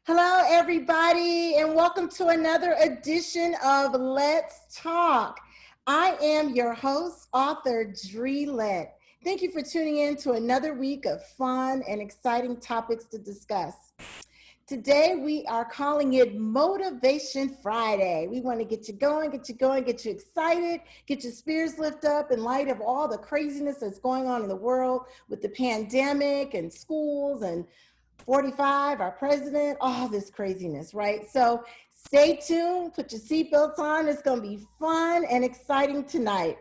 Hello, everybody, and welcome to another edition of Let's Talk. I am your host, author Dre Lett. Thank you for tuning in to another week of fun and exciting topics to discuss. Today, we are calling it Motivation Friday. We want to get you going, get you excited, get your spirits lifted up in light of all the craziness that's going on in the world with the pandemic and schools and 45, our president, all this craziness, right? So stay tuned, put your seatbelts on. It's going to be fun and exciting tonight.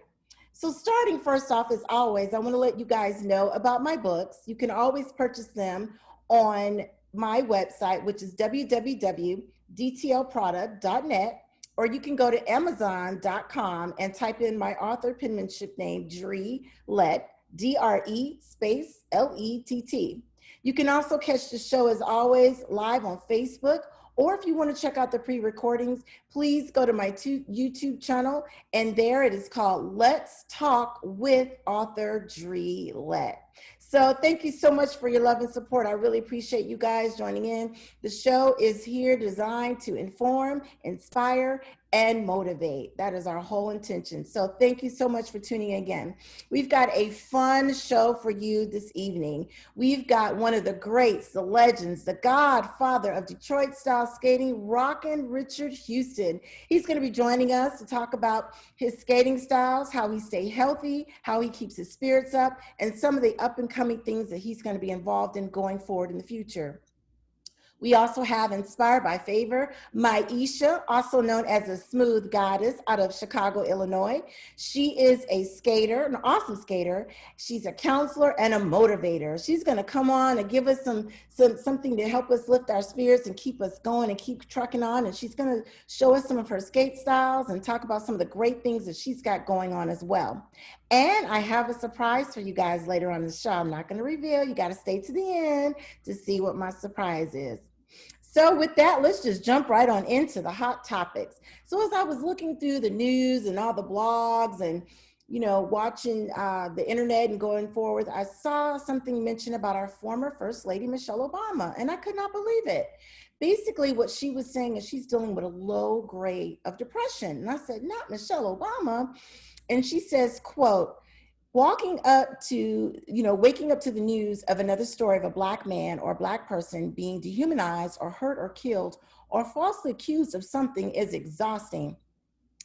So starting first off, as always, I want to let you guys know about my books. You can always purchase them on my website, which is www.dtlproduct.net, or you can go to amazon.com and type in my author penmanship name, Dre Lett, D-R-E space L-E-T-T. You can also catch the show, as always, live on Facebook, or if you want to check out the pre-recordings, please go to my YouTube channel, and there it is called Let's Talk with author Dre Lett. So thank you so much for your love and support. I really appreciate you guys joining in. The show is here designed to inform, inspire, and motivate. That is our whole intention. So thank you so much for tuning in again. We've got a fun show for you this evening. We've got one of the greats, the legends, the godfather of Detroit style skating, Rockin' Richard Houston. He's going to be joining us to talk about his skating styles, how he stays healthy, how he keeps his spirits up, and some of the up and coming things that he's going to be involved in going forward in the future. We also have, inspired by favor, Myesha, also known as a smooth goddess, out of Chicago, Illinois. She is a skater, an awesome skater. She's a counselor and a motivator. She's going to come on and give us something to help us lift our spirits and keep us going and keep trucking on. And she's going to show us some of her skate styles and talk about some of the great things that she's got going on as well. And I have a surprise for you guys later on in the show. I'm not going to reveal. You got to stay to the end to see what my surprise is. So with that, let's just jump right on into the hot topics. So as I was looking through the news and all the blogs and, you know, watching the internet and going forward, I saw something mentioned about our former First Lady, Michelle Obama, and I could not believe it. Basically, what she was saying is she's dealing with a low grade of depression. And I said, not Michelle Obama. And she says, quote, waking up to the news of another story of a Black man or a Black person being dehumanized or hurt or killed or falsely accused of something is exhausting.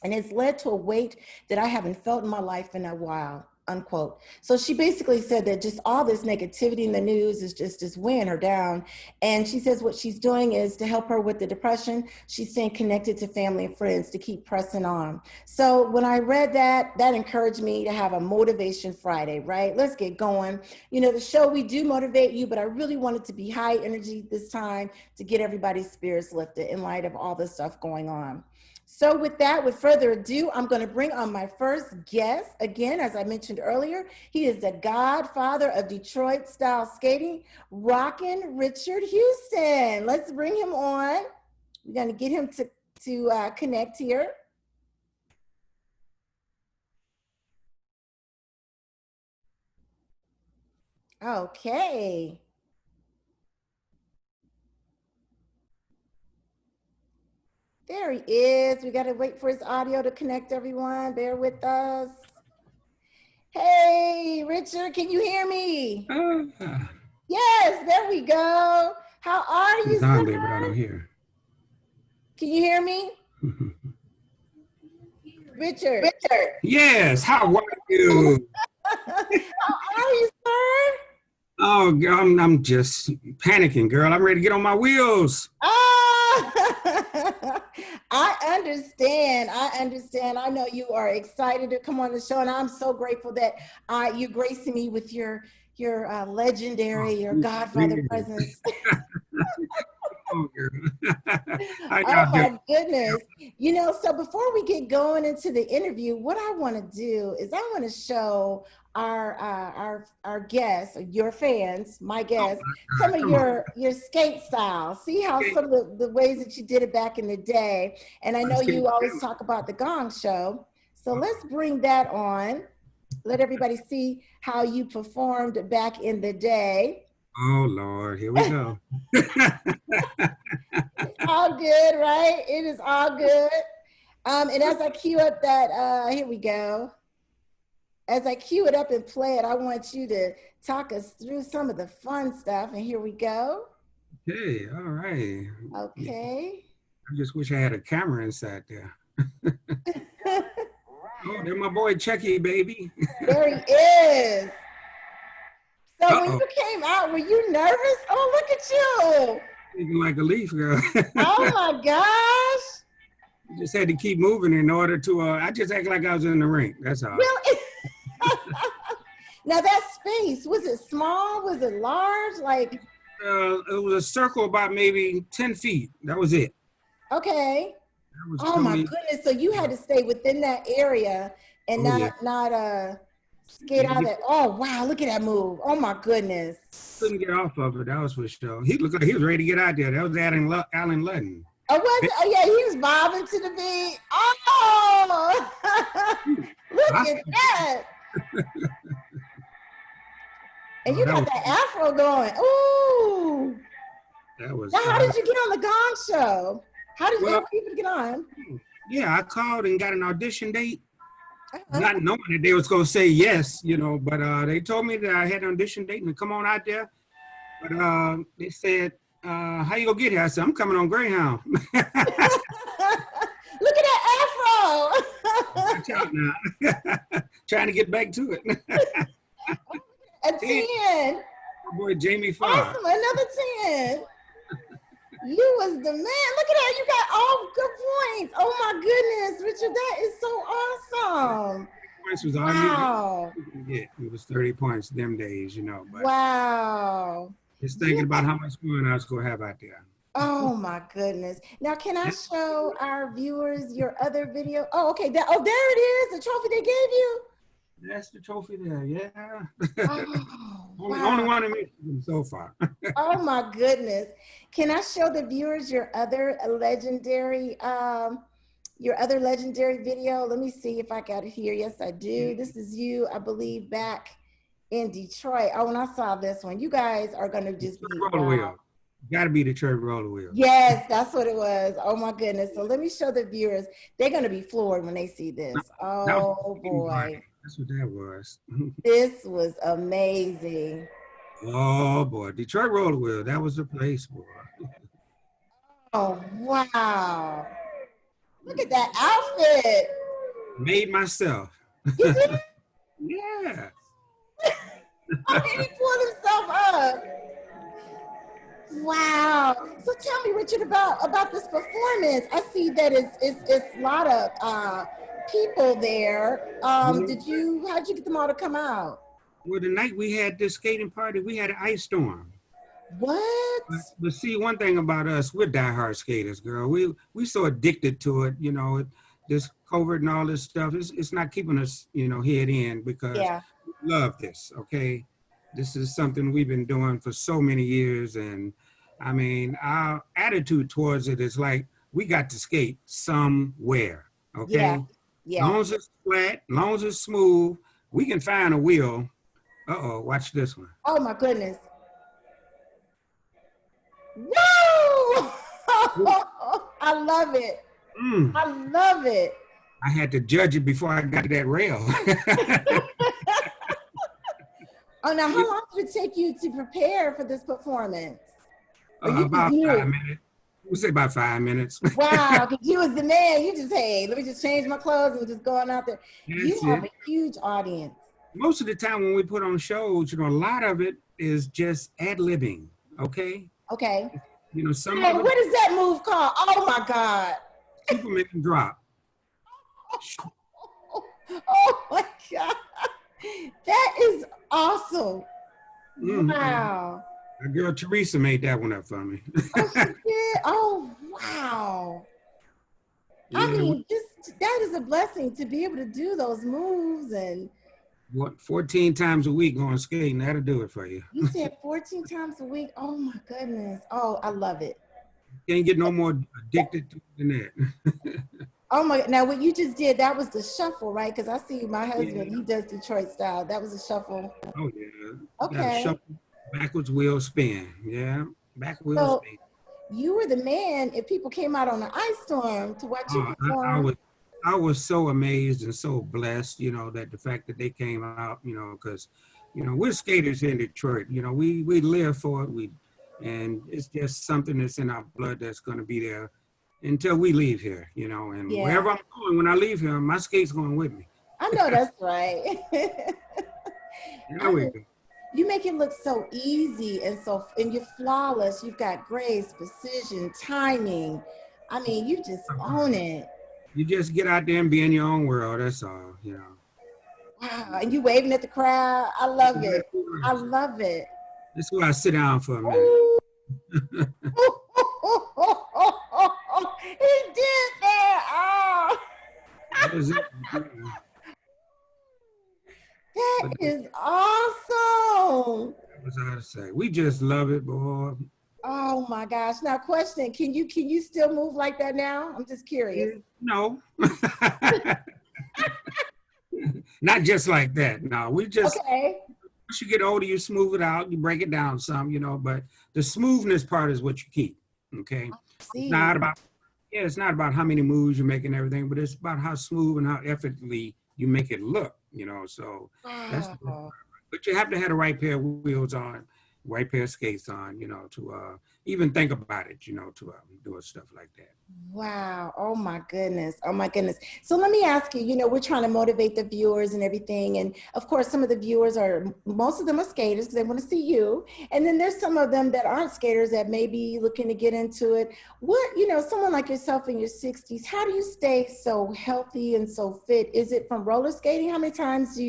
And it's led to a weight that I haven't felt in my life in a while. unquote. So she basically said that just all this negativity in the news is just weighing her down. And she says what she's doing is to help her with the depression. She's staying connected to family and friends to keep pressing on. So when I read that, that encouraged me to have a Motivation Friday, right? Let's get going. You know, the show, we do motivate you, but I really wanted to be high energy this time to get everybody's spirits lifted in light of all this stuff going on. So with that, with further ado, I'm going to bring on my first guest. Again, as I mentioned earlier, he is the godfather of Detroit style skating, Rockin' Richard Houston. Let's bring him on. We're going to get him to connect here. Okay. There he is. We got to wait for his audio to connect, everyone. Bear with us. Hey, Richard, can you hear me? Yes, there we go. How are you, sir? But I don't hear. Can you hear me? Richard. Yes, how are you? How are you, sir? Oh, girl, I'm just panicking, girl. I'm ready to get on my wheels. I understand. I know you are excited to come on the show, and I'm so grateful that you're gracing me with your legendary, your godfather presence. Oh, girl. Oh my goodness. You know, so before we get going into the interview, what I want to do is I want to show our guests, your fans, my guests, some of your skate style. See how some of the ways that you did it back in the day. And I know you always talk about the Gong Show. So let's bring that on. Let everybody see how you performed back in the day. Oh, Lord, here we go. It's all good, right? It is all good. And as I cue up that, here we go. As I cue it up and play it, I want you to talk us through some of the fun stuff. And here we go. Okay, all right. Okay. I just wish I had a camera inside there. Oh, there's my boy Chucky, baby. There he is. So when you came out, were you nervous? Oh, look at you. Looking like a leaf, girl. Oh my gosh. You just had to keep moving in order to, I just act like I was in the ring. That's all. Really? Now that space, was it small? Was it large? Like, it was a circle about maybe 10 feet. That was it. Okay. Oh my goodness. So you had to stay within that area and not skate out of it. Oh wow, look at that move. Oh my goodness. Couldn't get off of it, that was for sure. He looked like he was ready to get out there. That was Alan Ludden. Oh, was it? Oh yeah, he was bobbing to the beat. Oh look at that. And you got that afro going. Ooh. That was. Now, how did you get on the Gong Show? How did you people get on? Yeah, I called and got an audition date, not knowing that they was gonna say yes, you know. But they told me that I had an audition date and to come on out there. But they said, "How you gonna get here?" I said, "I'm coming on Greyhound." Look at that afro. Watch out now. Trying to get back to it. A 10. My boy Jamie Foxx. Awesome, another 10. You was the man. Look at that. You got all good points. Oh my goodness, Richard, that is so awesome. Points was all it was 30 points them days, you know. But wow. Just thinking about how much fun I was going to have out there. Oh my goodness. Now, can I show our viewers your other video? Oh, okay. There it is. The trophy they gave you. That's the trophy there, yeah. Oh, only one in Michigan so far. Oh my goodness. Can I show the viewers your other legendary video? Let me see if I got it here. Yes, I do. This is you, I believe, back in Detroit. Oh, when I saw this one, you guys are going to just be wow. Got to be Detroit roller wheel. Yes, that's what it was. Oh my goodness. So let me show the viewers. They're going to be floored when they see this. Oh boy. That's what that was. This was amazing. Oh boy, Detroit roller wheel. That was the place, boy. Oh wow. Look at that outfit. Made myself. You did? Yeah. he pulled himself up. Wow. So tell me, Richard, about this performance. I see that it's a lot of people there. You How'd you get them all to come out? Well, the night we had this skating party, we had an ice storm. What? But see, one thing about us, we're diehard skaters, girl. We so addicted to it, this COVID and all this stuff. It's not keeping us, head in because Yeah. we love this. Okay, this is something we've been doing for so many years, and I mean, our attitude towards it is like we got to skate somewhere. Yeah. Okay, Yeah. long as it's flat, long as it's smooth, we can find a wheel. Uh-oh, watch this one. Oh my goodness. Woo! I love it. Mm. I love it. I had to judge it before I got to that rail. Oh, now how long did it take you to prepare for this performance? About 5 minutes. We'll say about 5 minutes. Wow, because you was the man. You just, hey, let me just change my clothes and just going out there. You have a huge audience. Most of the time when we put on shows, a lot of it is just ad-libbing, okay? Okay. Some Hey, what is that move called? Oh my God. Superman drop. Oh my God. That is awesome. Mm-hmm. Wow. Our girl Teresa made that one up for me. Oh, she did? Oh, wow. Yeah. I mean, that is a blessing to be able to do those moves and 14 times a week going skating, that'll do it for you. You said 14 times a week? Oh my goodness. Oh, I love it. Can't get no more addicted to it than that. Oh my, now what you just did, that was the shuffle, right? Because I see my husband, he does Detroit style. That was a shuffle. Oh yeah. Okay. Shuffle, backwards wheel spin. Yeah. Back wheel spin. You were the man if people came out on the ice storm to watch you perform. I was so amazed and so blessed, that the fact that they came out, because, we're skaters here in Detroit. We live for it. And it's just something that's in our blood that's going to be there until we leave here, and wherever I'm going, when I leave here, my skate's going with me. I know that's right. There we go. You make it look so easy and you're flawless. You've got grace, precision, timing. I mean, you just own it. You just get out there and be in your own world. That's all, Wow, and you waving at the crowd. I love it. I love it. That's where I sit down for a minute. He did that. Oh. That was it. That is awesome. That was how to say. We just love it, boy. Oh my gosh. Now question, can you still move like that now? I'm just curious. No. Not just like that. No, we just once you get older, you smooth it out, you break it down some, but the smoothness part is what you keep. Okay. It's not about how many moves you make and everything, but it's about how smooth and how effortlessly you make it look, so that's the part. But you have to have the right pair of wheels on, right pair of skates on, to even think about it, to do stuff like that. Wow. Oh my goodness. Oh my goodness. So let me ask you, we're trying to motivate the viewers and everything. And of course, some of the viewers most of them are skaters because they want to see you. And then there's some of them that aren't skaters that may be looking to get into it. Someone like yourself in your 60s, how do you stay so healthy and so fit? Is it from roller skating? How many times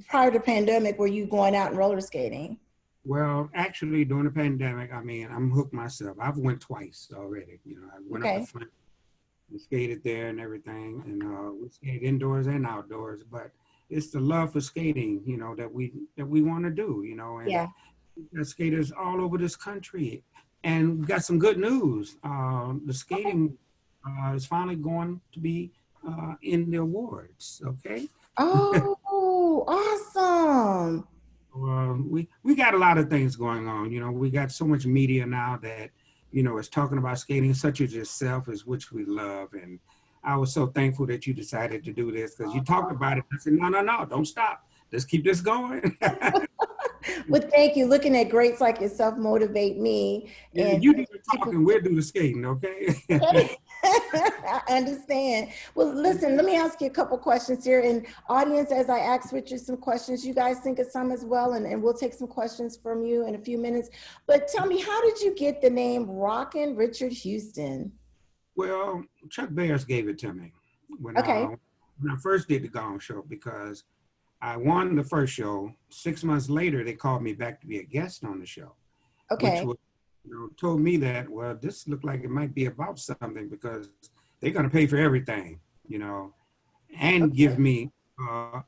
prior to pandemic, were you going out and roller skating? Well, actually, during the pandemic, I'm hooked myself. I've went twice already. I went up the front and skated there and everything. And we skate indoors and outdoors. But it's the love for skating, that we want to do, and we've got skaters all over this country. And we've got some good news. The skating is finally going to be in the awards, okay? Oh, awesome. We got a lot of things going on. We got so much media now that, is talking about skating, such as yourself, which we love. And I was so thankful that you decided to do this because you talked about it. I said, no, don't stop. Let's keep this going. Well, thank you. Looking at greats like yourself motivate me Yeah, and you do the keep. talking, we'll do the skating, okay? Okay. I understand. Well, listen, let me ask you a couple questions here. And audience, as I ask Richard some questions, you guys think of some as well, and we'll take some questions from you in a few minutes. But tell me, how did you get the name Rockin' Richard Houston? Well, Chuck Barris gave it to me when Okay, I when I first did the Gong Show because I won the first show. 6 months later, they called me back to be a guest on the show, which okay, was, told me that, well, this looked like it might be about something because they're going to pay for everything, and give okay. me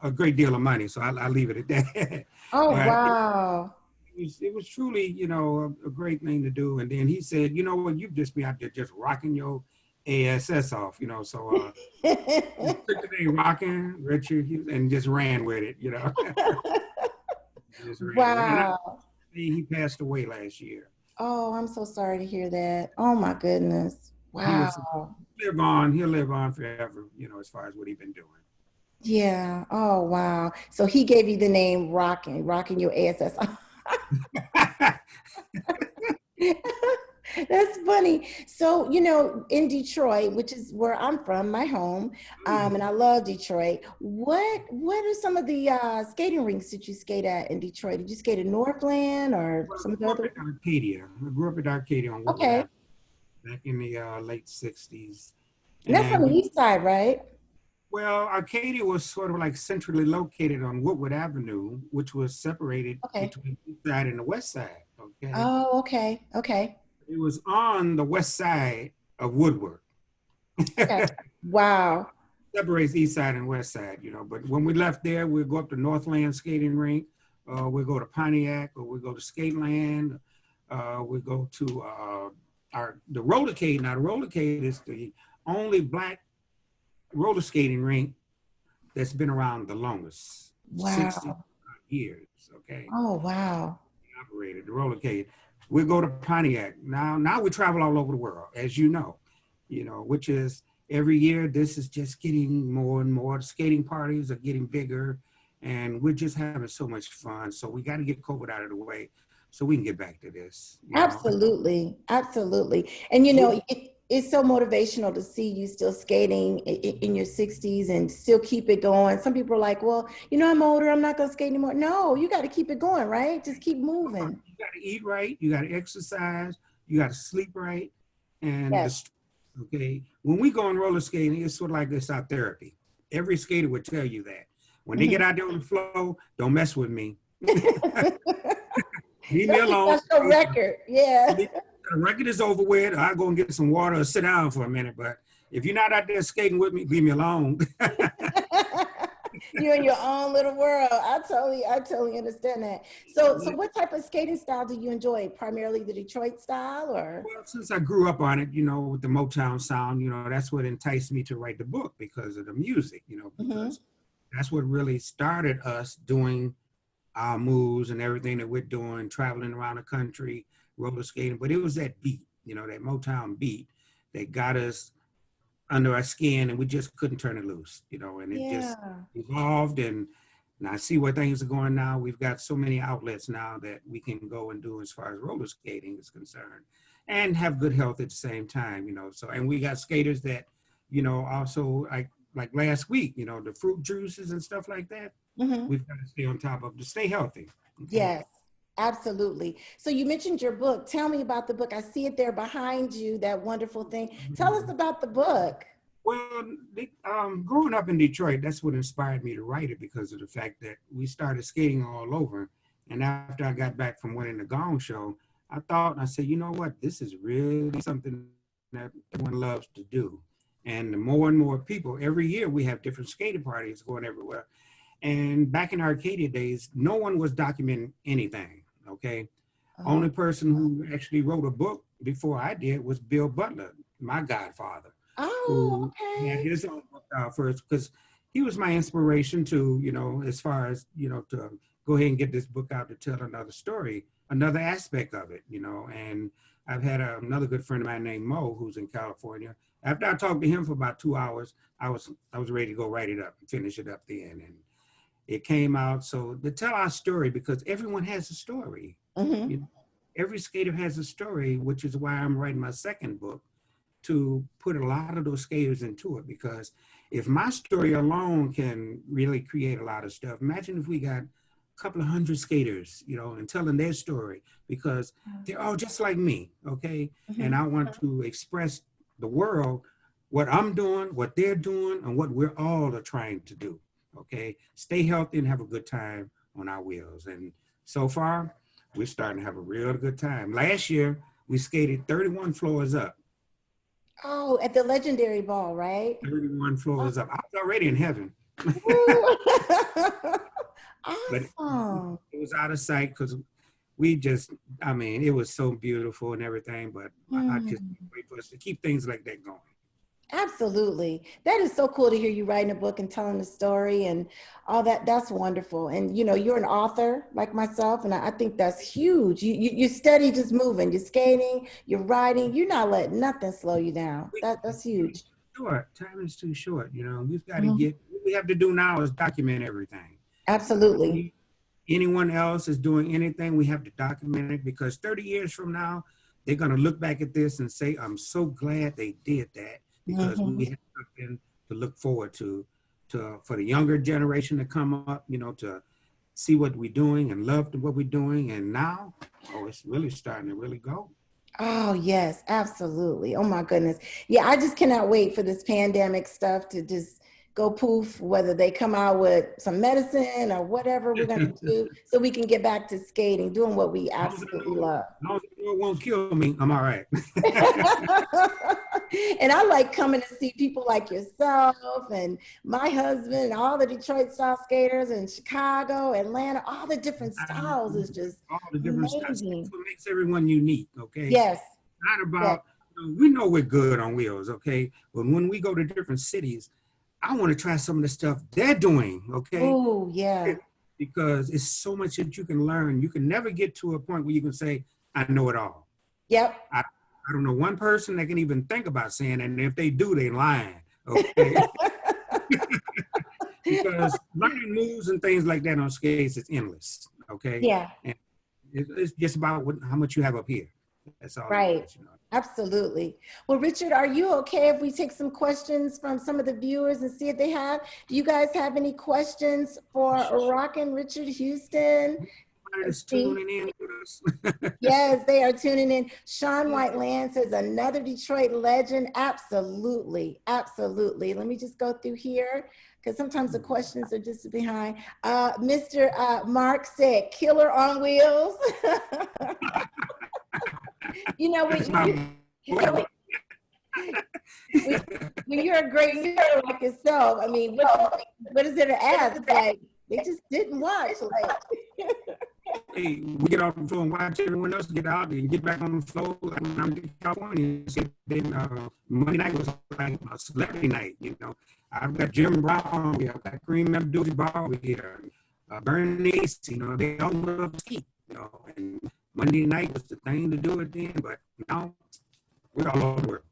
a great deal of money. So I'll leave it at that. Oh, But wow. it was truly, a great thing to do. And then he said, you know what, you've just been out there just rocking your ASS off, so he took the name Rockin' Richard and just ran with it. Just ran with it. And Wow. he passed away last year. Oh, I'm so sorry to hear that. Oh my goodness. He was Wow. he'll live on forever, as far as what he's been doing. Yeah. Oh, wow. So he gave you the name Rockin' your ASS. That's funny. So, in Detroit, which is where I'm from, my home, and I love Detroit. What are some of the skating rinks that you skate at in Detroit? Did you skate at Northland or Well, some I of the grew up other? in Arcadia. I grew up in Arcadia on Woodward Okay. Avenue back in the late 60s. And that's on And the east side, right? well, Arcadia was sort of like centrally located on Woodward Avenue, which was separated Okay. between the east side and the west side. Okay. Oh, okay. Okay. It was on the west side of Woodward. Okay. Wow. Separates east side and west side. But when we left there, we'd go up to Northland Skating Rink, we'd go to Pontiac, or we'd go to Skateland, we'd go to the Rollercade. Now, the Rollercade is the only black roller skating rink that's been around the longest, 60 Wow. years, okay? Oh, wow. Operated the Rollercade. We go to Pontiac. Now we travel all over the world, as which is every year this is just getting more and more. The skating parties are getting bigger and we're just having so much fun. So we got to get COVID out of the way so we can get back to this. Absolutely. Absolutely. And it's so motivational to see you still skating in your 60s and still keep it going. Some people are like, well, I'm older, I'm not going to skate anymore. No, you got to keep it going, right? Just keep moving. You got to eat right, you got to exercise, you got to sleep right, and Yes. okay. When we go on roller skating, it's sort of like this our therapy. Every skater would tell you that. When they get out there on the floor, don't mess with me. Leave me alone. That's your record. Yeah. The record is over with. I'll go and get some water or sit down for a minute. But if you're not out there skating with me, leave me alone. You're in your own little world. I totally understand that. So what type of skating style do you enjoy? Primarily the Detroit style or? Well, since I grew up on it, with the Motown sound, that's what enticed me to write the book because of the music, Mm-hmm. because that's what really started us doing our moves and everything that we're doing, traveling around the country, roller skating. But it was that beat, that Motown beat that got us under our skin and we just couldn't turn it loose, and it just Yeah. evolved. And I see where things are going now. We've got so many outlets now that we can go and do as far as roller skating is concerned and have good health at the same time. So, and we got skaters that, also like last week, the fruit juices and stuff like that. Mm-hmm. We've got to stay on top of to stay healthy. Okay. Yes, absolutely. So you mentioned your book. Tell me about the book. I see it there behind you, that wonderful thing. Tell us about the book. Well, growing up in Detroit, that's what inspired me to write it because of the fact that we started skating all over. And after I got back from winning the Gong Show, I said, you know what? This is really something that everyone loves to do. And the more and more people, every year we have different skating parties going everywhere. And back in Arcadia days, no one was documenting anything, okay? Oh, Only person who actually wrote a book before I did was Bill Butler, my godfather, oh, who had okay. his own book out first because he was my inspiration to, as far as, to go ahead and get this book out to tell another story, another aspect of it. And I've had another good friend of mine named Mo, who's in California. After I talked to him for about 2 hours, I was ready to go write it up and finish it up then. And it came out. So to tell our story, because everyone has a story. Mm-hmm. You know, every skater has a story, which is why I'm writing my second book, to put a lot of those skaters into it. Because if my story alone can really create a lot of stuff, imagine if we got a couple of hundred skaters, you know, and telling their story, because they're all just like me, okay? And I want to express the world what I'm doing, what they're doing, and what we're all are trying to do, okay? Stay healthy and have a good time on our wheels. And so far, we're starting to have a real good time. Last year, we skated 31 floors up. Oh, at the Legendary Ball, right? 31 floors up. I was already in heaven. But Awesome. it was out of sight because we just, I mean, it was so beautiful and everything, but I just can't wait for us to keep things like that going. Absolutely. That is so cool to hear you writing a book and telling the story and all that. That's wonderful. And you know, you're an author like myself, and I think that's huge. You steady just moving. You're skating, you're writing, you're not letting nothing slow you down. That's huge. Short. Time is too short. You know, we've got to Mhm. get, what we have to do now is document everything. Absolutely. Anyone else is doing anything, we have to document it, because 30 years from now, they're going to look back at this and say, I'm so glad they did that, because we Mhm. have something to look forward to for the younger generation to come up, you know, to see what we're doing and love what we're doing. And now, oh, it's really starting to really go. Oh, yes, absolutely. Oh my goodness. Yeah, I just cannot wait for this pandemic stuff to just go poof, whether they come out with some medicine or whatever we're going to do so we can get back to skating, doing what we absolutely love. As long as it won't kill me, I'm all right. And I like coming to see people like yourself and my husband and all the Detroit style skaters and Chicago, Atlanta, all the different styles is just All the different styles. That's amazing. what makes everyone unique, okay? Yes, Not yes. about, you know, we know we're good on wheels, okay? But when we go to different cities, I want to try some of the stuff they're doing, okay? Oh, yeah. Because it's so much that you can learn. You can never get to a point where you can say, I know it all. Yep. I don't know one person that can even think about saying that, and if they do, they're lying, okay? Because learning moves and things like that on skates is endless, okay? Yeah, And it's just about how much you have up here. That's all it right. is, you know. Absolutely. Well, Richard, are you okay if we take some questions from some of the viewers and see if they have? Do you guys have any questions for Rockin' Richard Houston? Everybody Let's that's see. tuning in with us. Yes, they are tuning in. Sean Whiteland says another Detroit legend. Absolutely. Absolutely. Let me just go through here because sometimes the questions are just behind. Mr. Mark said, killer on wheels. You know, That's my boy. when you're a great skater like yourself, I mean, what is there to ask? Like, they just didn't watch. Like, Hey, we get off the floor and watch everyone else get out and get back on the floor. Like when I'm in California, then Monday night was like a celebrity night. You know, I've got Jim Brown here, I've got Kareem Abdul-Jabbar here, Bernice. You know, they all love to ski. You know, and Monday night was the thing to do it then, but now we're all over the world.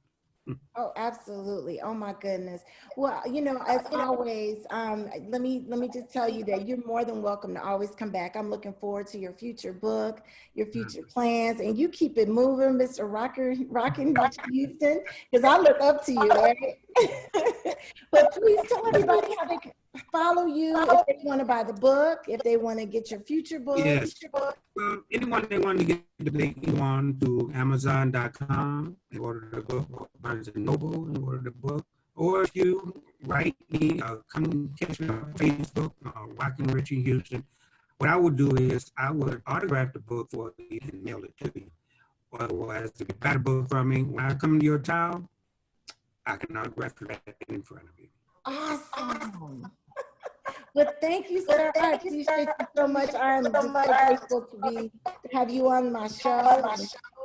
oh, absolutely. Oh my goodness. Well, you know, as always, let me just tell you that you're more than welcome to always come back. I'm looking forward to your future book, your future plans, and you keep it moving, Mr. Rockin' Houston, because I look up to you, right? But please tell everybody how they can follow you if they want to buy the book, if they want to get your future book. Yes. Well, anyone that want to get the book, they go on to Amazon.com and order the book, or Barnes and Noble and order the book. Or if you write me, come catch me on Facebook, Rockin' Richie Houston. What I would do is I would autograph the book for you and mail it to you. Otherwise, if you got a book from me, when I come to your town, I can autograph that in front of you. Awesome. Well, thank you, sir. I appreciate you so much. I'm just so grateful to have you on my show.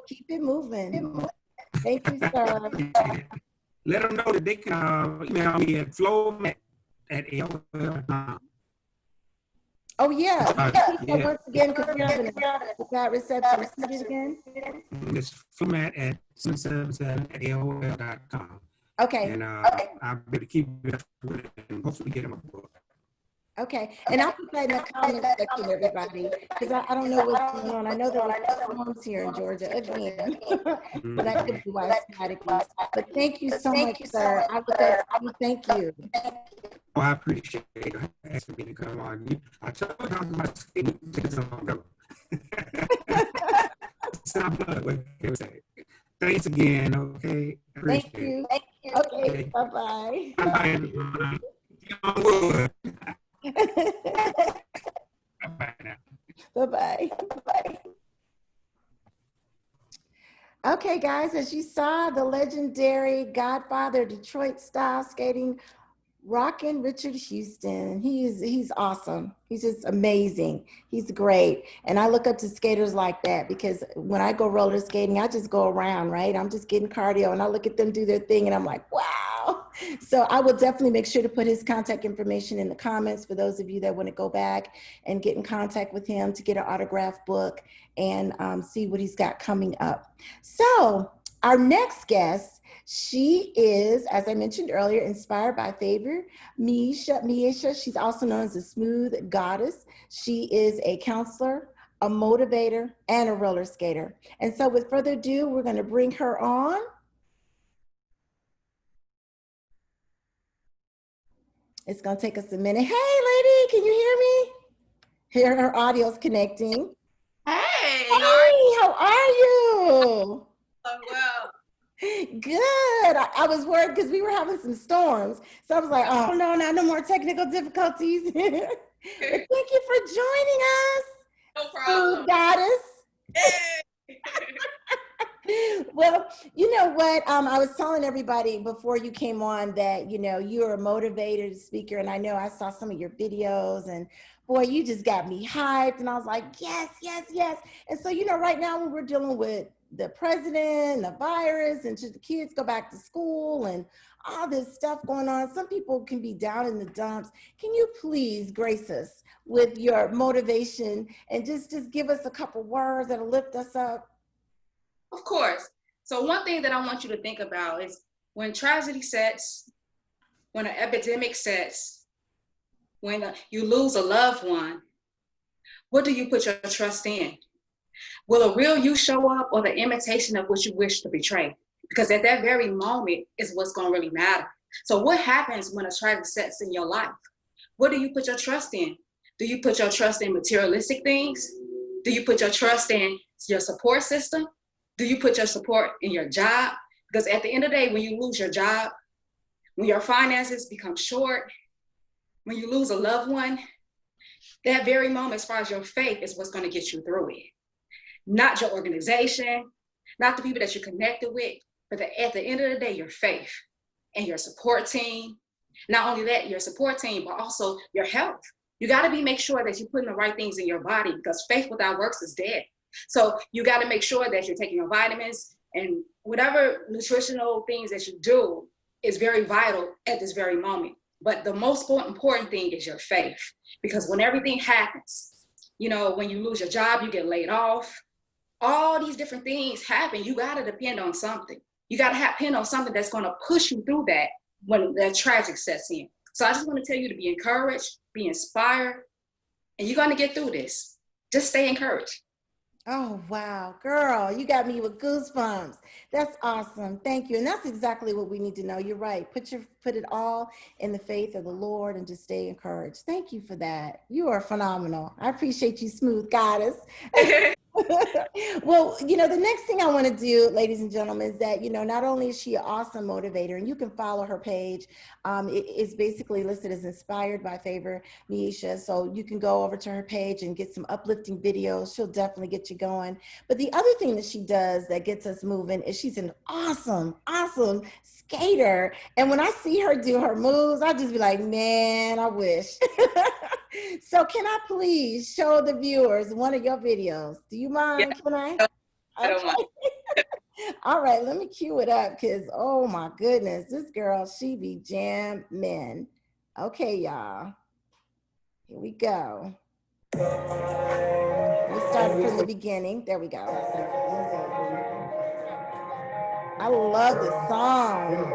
Keep it moving. Thank you, sir. Let them know that they can email me at flowmat@aol.com. Oh, yeah. Yeah. Once again, because you're having a bad reception. Repeat it again. It's flowmat@777@aol.com. Okay. And I'll be able to keep it up with it and hopefully get them a book. Okay, and I'll put that in the comment section, everybody, because I don't know what's going on. I know there were storms here in Georgia again, so that could be why it's static. But thank you so much, sir. I look up to you. Thank you. Oh, I appreciate it. Asking me to come on. I told you I was about to speak just a moment ago. Thanks again. Okay. Thank you. Okay. Bye-bye. Bye-bye, everyone. Bye-bye now. Bye-bye. Okay, guys, as you saw, the legendary Godfather Detroit style skating, Rockin' Richard Houston. He's awesome. He's just amazing. He's great. And I look up to skaters like that because when I go roller skating, I just go around, right? I'm just getting cardio and I look at them do their thing and I'm like, wow. So I will definitely make sure to put his contact information in the comments for those of you that want to go back and get in contact with him to get an autograph book and see what he's got coming up. So our next guest, she is, as I mentioned earlier, inspired by favor. Myesha, she's also known as the Smooth Goddess. She is a counselor, a motivator, and a roller skater. And so with further ado, we're going to bring her on. It's going to take us a minute. Hey, lady, can you hear me? Here, her audio's connecting. Hey, how are you? Oh, well. Good. I was worried because we were having some storms. So I was like, oh, no, no more technical difficulties. But thank you for joining us. No problem. Goddess. Hey. Well, you know what? I was telling everybody before you came on that, you know, you're a motivated speaker. And I know I saw some of your videos and boy, you just got me hyped. And I was like, yes, yes, yes. And so, you know, right now when we're dealing with the president, the virus, and should the kids go back to school and all this stuff going on, some people can be down in the dumps. Can you please grace us with your motivation and just give us a couple words that'll lift us up? Of course. So one thing that I want you to think about is when tragedy sets, when an epidemic sets, when you lose a loved one, what do you put your trust in? Will a real you show up or the imitation of what you wish to betray? Because at that very moment is what's going to really matter. So what happens when a tragedy sets in your life? What do you put your trust in? Do you put your trust in materialistic things? Do you put your trust in your support system? Do you put your support in your job? Because at the end of the day, when you lose your job, when your finances become short, when you lose a loved one, that very moment, as far as your faith, is what's going to get you through it. Not your organization, not the people that you're connected with, but at the end of the day, your faith and your support team. Not only that, your support team, but also your health. You got to make sure that you're putting the right things in your body because faith without works is dead. So you got to make sure that you're taking your vitamins and whatever nutritional things that you do is very vital at this very moment. But the most important thing is your faith, because when everything happens, you know, when you lose your job, you get laid off, all these different things happen. You got to depend on something. You got to depend on something that's going to push you through that when that tragic sets in. So I just want to tell you to be encouraged, be inspired, and you're going to get through this. Just stay encouraged. Oh, wow, girl, you got me with goosebumps. That's awesome. Thank you. And that's exactly what we need to know. You're right. Put it all in the faith of the Lord and just stay encouraged. Thank you for that. You are phenomenal. I appreciate you, Smooth Goddess. Well, you know, the next thing I want to do, ladies and gentlemen, is that, you know, not only is she an awesome motivator, and you can follow her page. It is basically listed as Inspired by Favor Myesha. So you can go over to her page and get some uplifting videos. She'll definitely get you going. But the other thing that she does that gets us moving is she's an awesome, awesome skater. And when I see her do her moves, I just be like, man, I wish. So can I please show the viewers one of your videos? Do you mind? Yeah. Can I? I don't mind. All right, let me cue it up because, oh my goodness, this girl, she be jamming. Okay, y'all. Here we go. We started from the beginning. There we go. I love this song.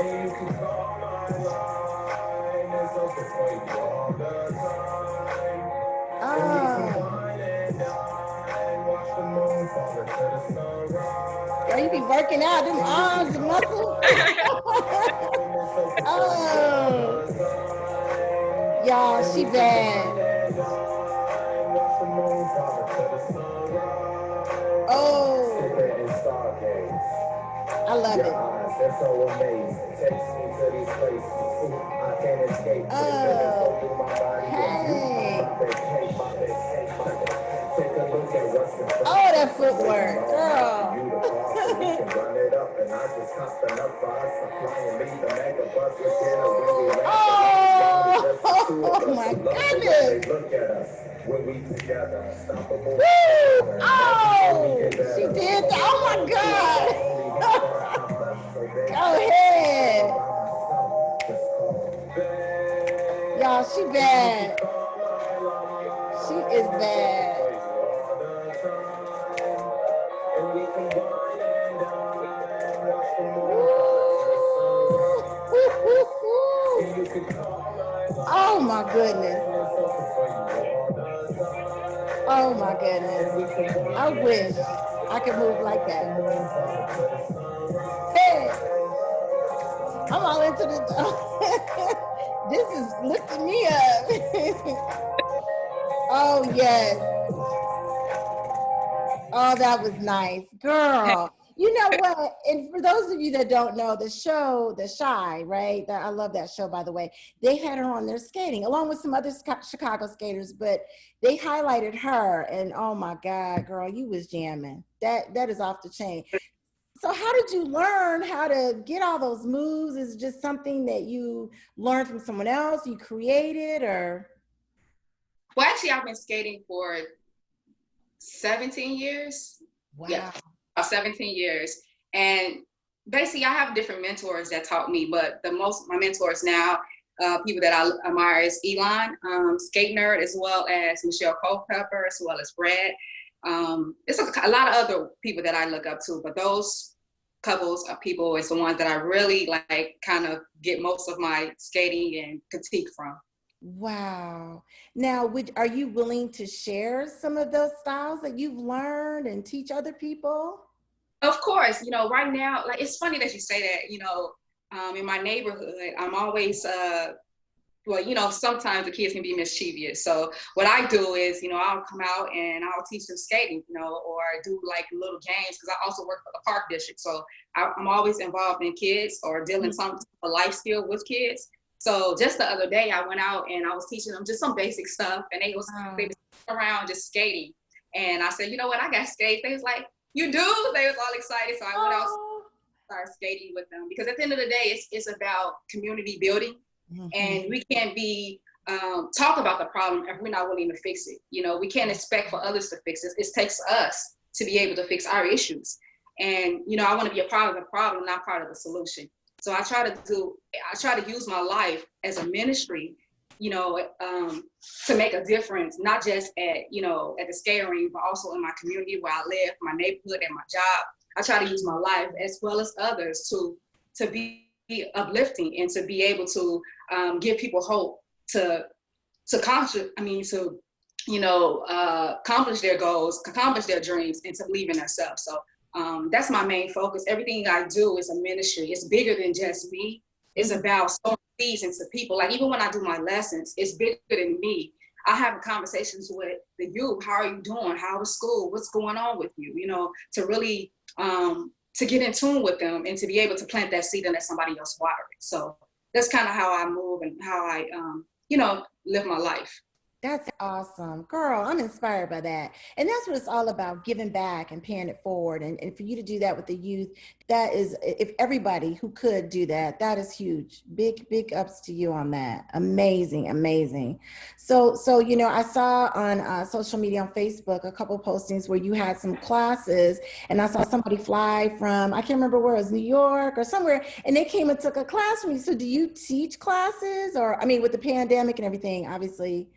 And you can call my line. It's open for you all the time. And we can wine and dine. Watch the moon fall into the sunrise. Girl, you be working out them arms and muscles. Oh, y'all, she bad. Watch the moon fall into the sunrise. Oh, Sit there and stargaze. I love Your it. eyes, they're so amazing. Takes me to these places. I can't escape. The feeling so through my body. Hey. My vacation, my vacation, my vacation. Take a look at what's in front. Oh, that footwork, girl. You the boss, so we can run it up. And I just hopped enough for us. I'm flying me the mega bus with dinner when we land. Oh my goodness. Look at us when we together. Unstoppable. Oh, she did that. Oh my God. Go ahead. Y'all, she bad. She is bad. Oh my goodness. Oh my goodness. I wish I could move like that. Hey, I'm all into this. This is lifting me up. Oh yes. Oh, that was nice, girl. You know what? And for those of you that don't know, the show, The Shy, right? I love that show, by the way. They had her on there skating along with some other Chicago skaters, but they highlighted her. And oh my God, girl, you was jamming. That is off the chain. So how did you learn how to get all those moves? Is it just something that you learned from someone else, you created, or? Well, actually, I've been skating for 17 years. Wow. Yeah, 17 years. And basically, I have different mentors that taught me, but my mentors now, people that I admire is Elon, skate nerd, as well as Michelle Culpepper, as well as Brad. It's a lot of other people that I look up to, but those couples of people is the ones that I really like kind of get most of my skating and critique from. Wow. Now, are you willing to share some of those styles that you've learned and teach other people? Of course, right now, like, it's funny that you say that, in my neighborhood, I'm always, sometimes the kids can be mischievous. So what I do is, I'll come out and I'll teach them skating, or do like little games, because I also work for the park district. So I'm always involved in kids or dealing some life skill with kids. So just the other day, I went out and I was teaching them just some basic stuff, and they was around just skating. And I said, you know what, I got skates. They was like, you do? They was all excited. So I went out and started skating with them, because at the end of the day, it's about community building. And we can't talk about the problem if we're not willing to fix it. We can't expect for others to fix it. It takes us to be able to fix our issues. And, I want to be a part of the problem, not part of the solution. So I try to use my life as a ministry, to make a difference, not just at the skating rink, but also in my community where I live, my neighborhood, and my job. I try to use my life as well as others to be uplifting and to be able to give people hope to accomplish their goals, accomplish their dreams, and to believe in themselves. So that's my main focus. Everything I do is a ministry. It's bigger than just me. It's about sowing seeds into people. Like, even when I do my lessons, it's bigger than me. I have conversations with the youth. How are you doing? How is school? What's going on with you? To really to get in tune with them and to be able to plant that seed and let somebody else water it. So that's kind of how I move and how I, live my life. That's awesome. Girl, I'm inspired by that. And that's what it's all about, giving back and paying it forward. And for you to do that with the youth, that is, if everybody who could do that, that is huge. Big, big ups to you on that. Amazing, amazing. So I saw on social media on Facebook a couple postings where you had some classes, and I saw somebody fly from, I can't remember where it was, New York or somewhere, and they came and took a class from you. So do you teach classes? Or, I mean, with the pandemic and everything, obviously.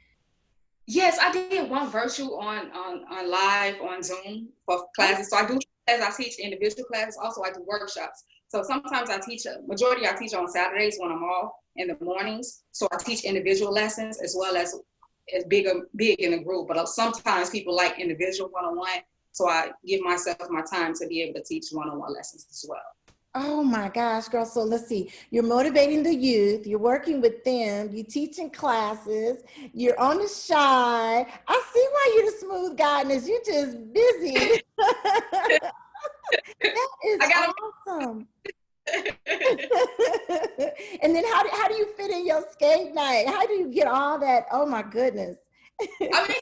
Yes, I did one virtual on live on Zoom for classes. So I do as I teach individual classes, also I do workshops. So sometimes I teach, majority I teach on Saturdays when I'm off in the mornings. So I teach individual lessons as well as big in a group. But sometimes people like individual one-on-one. So I give myself my time to be able to teach one-on-one lessons as well. Oh my gosh, girl. So let's see. You're motivating the youth. You're working with them. You're teaching classes. You're on the shy. I see why you're the smooth goddess. You're just busy. That is awesome. And then how do you fit in your skate night? How do you get all that? Oh my goodness. I mean,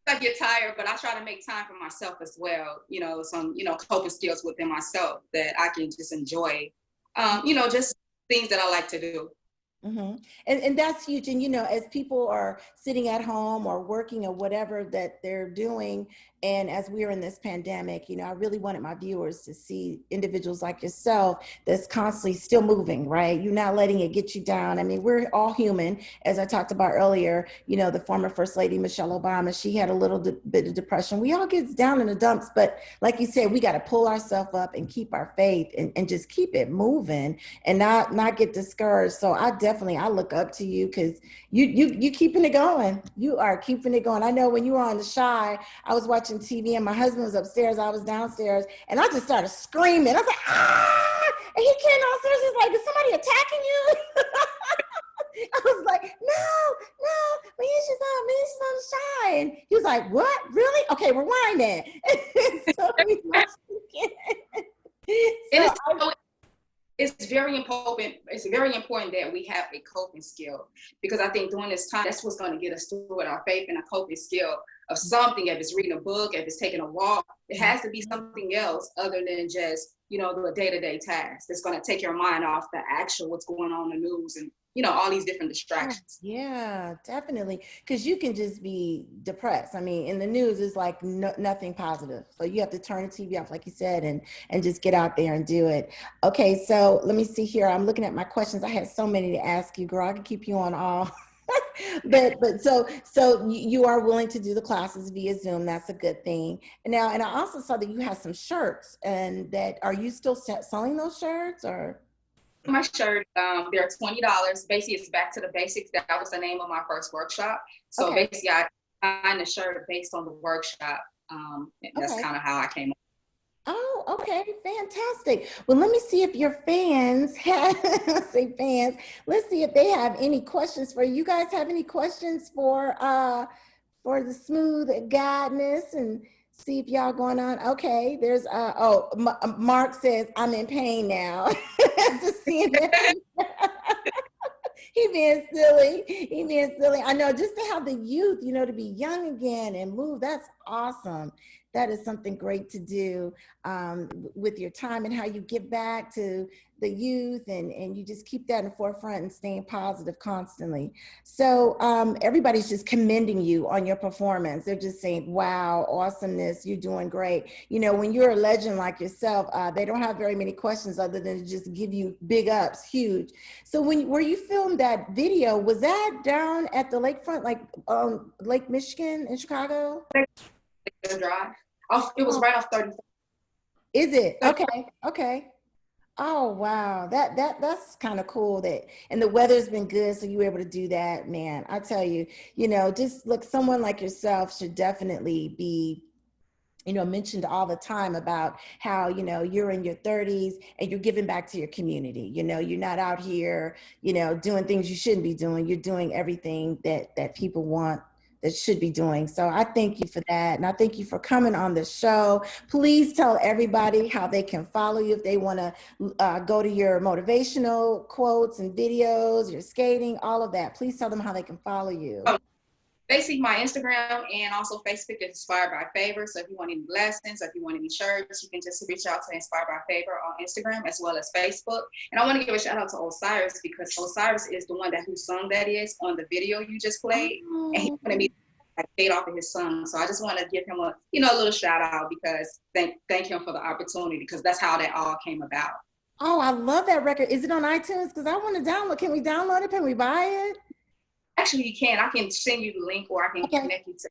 I get tired, but I try to make time for myself as well. Some, coping skills within myself that I can just enjoy. Just things that I like to do. Mm-hmm. And that's huge. And, as people are sitting at home or working or whatever that they're doing, and as we're in this pandemic, I really wanted my viewers to see individuals like yourself that's constantly still moving, right? You're not letting it get you down. I mean, we're all human. As I talked about earlier, the former First Lady, Michelle Obama, she had a little bit of depression. We all get down in the dumps, but like you said, we got to pull ourselves up and keep our faith and just keep it moving and not get discouraged. So I look up to you because you keeping it going. You are keeping it going. I know when you were on the shy, I was watching TV and my husband was upstairs, I was downstairs, and I just started screaming. I was like, ah! And he came downstairs, he's like, is somebody attacking you? I was like, no, Myesha's on the shy. And he was like, what? Really? Okay, rewind that. So we watched it again. It's very important. It's very important that we have a coping skill, because I think during this time, that's what's going to get us through it. Our faith and a coping skill of something. If it's reading a book, if it's taking a walk, it has to be something else other than just the day-to-day tasks. It's going to take your mind off the actual what's going on in the news and all these different distractions. Yeah, definitely. Because you can just be depressed. I mean, in the news, it's like nothing positive. So you have to turn the TV off, like you said, and just get out there and do it. Okay, so let me see here. I'm looking at my questions. I had so many to ask you, girl. I could keep you on all. but so you are willing to do the classes via Zoom. That's a good thing. And I also saw that you have some shirts, and that are you still selling those shirts or? My shirt, they're $20. Basically, it's back to the basics. That was the name of my first workshop. So okay. Basically, I designed the shirt based on the workshop. That's kind of how I came up. Oh, okay, fantastic. Well, let me see if your fans have, let's say fans, let's see if they have any questions for you. You guys have any questions for the smooth guidance, and see if y'all going on. Okay, there's, Mark says, I'm in pain now. Just seeing that. He being silly. I know, just to have the youth, to be young again and move, that's awesome. That is something great to do with your time and how you give back to the youth, and you just keep that in the forefront and staying positive constantly. So everybody's just commending you on your performance. They're just saying, wow, awesomeness, you're doing great. When you're a legend like yourself, they don't have very many questions other than to just give you big ups, huge. So where you filmed that video, was that down at the lakefront, like Lake Michigan in Chicago? Drive. It was right off 30. Is it? Okay. Oh wow, that's kind of cool. And the weather's been good, so you were able to do that, man. I tell you, just look, someone like yourself should definitely be, mentioned all the time about how, you're in your 30s and you're giving back to your community. You're not out here, doing things you shouldn't be doing. You're doing everything that people want, that should be doing. So I thank you for that. And I thank you for coming on the show. Please tell everybody how they can follow you if they want to go to your motivational quotes and videos, your skating, all of that. Please tell them how they can follow you. Basically, my Instagram and also Facebook is Inspired by Favor. So if you want any lessons, or if you want any shirts, you can just reach out to Inspired by Favor on Instagram as well as Facebook. And I want to give a shout out to Osiris, because Osiris is the one who sung that is on the video you just played. And he wanted me to fade off of his song. So I just want to give him a little shout out, because thank him for the opportunity, because that's how that all came about. Oh, I love that record. Is it on iTunes? Because I want to download. Can we download it? Can we buy it? Actually, you can. I can send you the link, or I can connect you to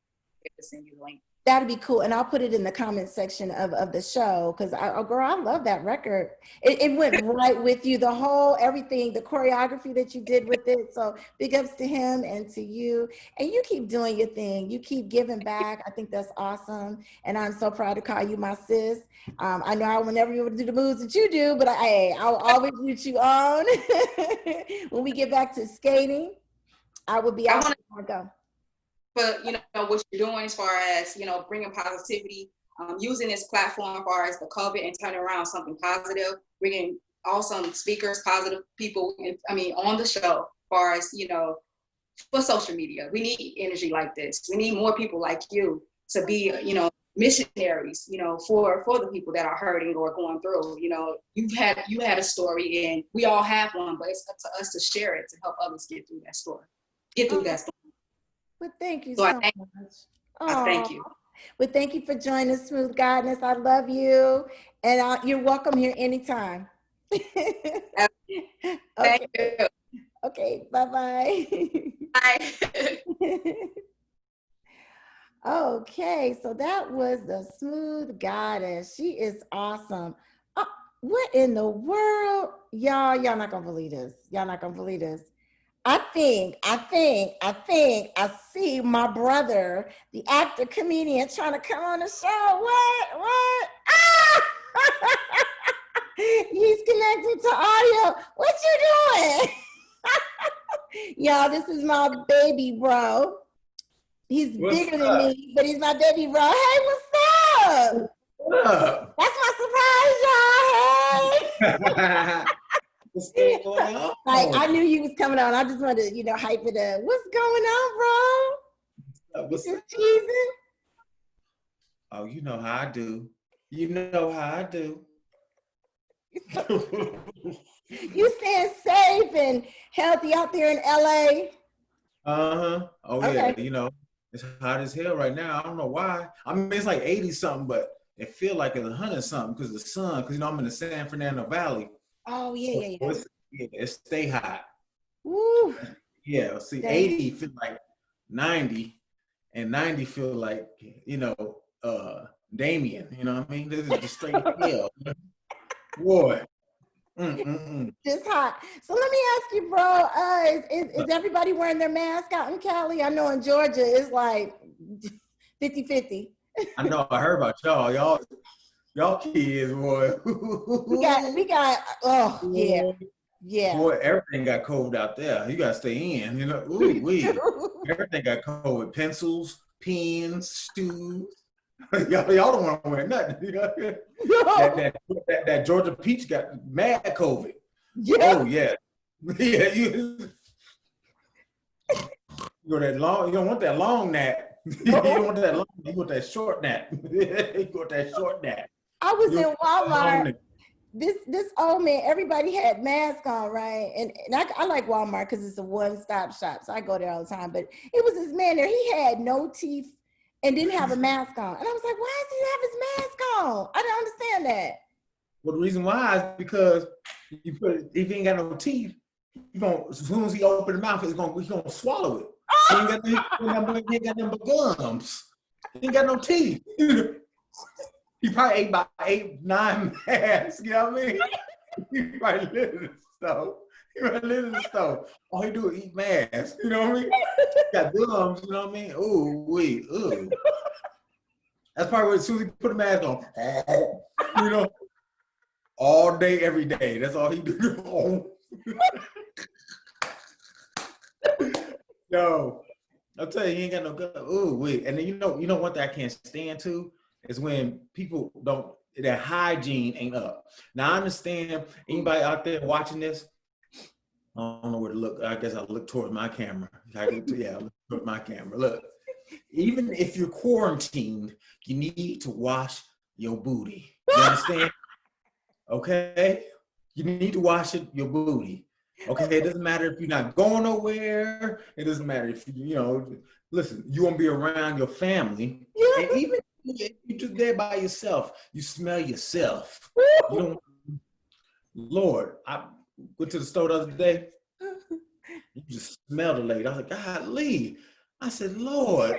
send you the link. That'd be cool. And I'll put it in the comment section of the show because oh girl, I love that record. It went right with you, the whole everything, the choreography that you did with it. So big ups to him and to you. And you keep doing your thing. You keep giving back. I think that's awesome. And I'm so proud to call you my sis. I know I will never be able to do the moves that you do, but I'll always root you on. When we get back to skating, I will be out. Go. But what you're doing as far as bringing positivity, using this platform as far as the COVID and turning around something positive, bringing awesome speakers, positive people. On the show, as far as for social media, we need energy like this. We need more people like you to be missionaries, for the people that are hurting or going through. You had a story, and we all have one, but it's up to us to share it to help others get through that story. Well, thank you so so much. I thank you. Well, thank you for joining Smooth Guidance. I love you. And you're welcome here anytime. Thank Okay. you. Okay, bye-bye. Bye. Okay, so that was the Smooth Goddess. She is awesome. What in the world? Y'all not gonna believe this. Y'all not gonna believe this. I think I see my brother, the actor comedian, trying to come on the show. What? Ah! He's connected to audio. What you doing? Y'all, this is my baby bro. He's bigger than me, but he's my baby bro. Hey, what's up? What up? That's my surprise, y'all. Hey. What's going on? Like, I knew you was coming on. I just wanted to, hype it up. What's going on, bro? What's Just cheesing? Oh, you know how I do. You know how I do. You staying safe and healthy out there in LA? Uh-huh. Oh, Okay. Yeah, it's hot as hell right now. I don't know why. I mean, it's like 80 something, but it feel like it's 100 something because the sun, because I'm in the San Fernando Valley. Oh, yeah. It stay hot. Woo. Yeah, see, 80 feel like 90, and 90 feel like, Damien, you know what I mean? This is just straight hell. Boy. Just hot. So let me ask you, bro, is everybody wearing their mask out in Cali? I know in Georgia it's like 50-50. I know, I heard about y'all. Y'all kids, boy. we got, oh, yeah. Boy, everything got COVID out there. You gotta stay in, Everything got COVID. Pencils, pens, shoes. y'all don't want to wear nothing. That Georgia peach got mad COVID. Yeah. Oh yeah. Yeah, you go that long. You don't want that long nap. You don't want that long. You want that short nap. You want that short nap. I was in Walmart. This old man, everybody had masks on, right? And I like Walmart because it's a one-stop shop, so I go there all the time. But it was this man there. He had no teeth and didn't have a mask on. And I was like, why does he have his mask on? I don't understand that. Well, the reason why is because if he ain't got no teeth, as soon as he open the mouth, he's gonna swallow it. He ain't got nothing but gums. He ain't got no teeth. He probably ate about 8, 9 masks, you know what I mean? He probably lived in the stove. All he do is eat masks, you know what I mean? Got gums, you know what I mean? Ooh. That's probably as soon as he put a mask on, all day, every day. That's all he do. No, I'll tell you, he ain't got no gums. And then you know one thing I can't stand too? Is when people their hygiene ain't up. Now I understand anybody out there watching this, I don't know where to look. I guess I'll look towards my camera. I look towards my camera. Look, even if you're quarantined, you need to wash your booty. You understand? Okay? You need to wash your booty. Okay, it doesn't matter if you're not going nowhere. It doesn't matter if listen, you want to be around your family. And even if you're just there by yourself, you smell yourself. You don't. Lord, I went to the store the other day. You just smelled the lady. I was like, golly. I said, Lord,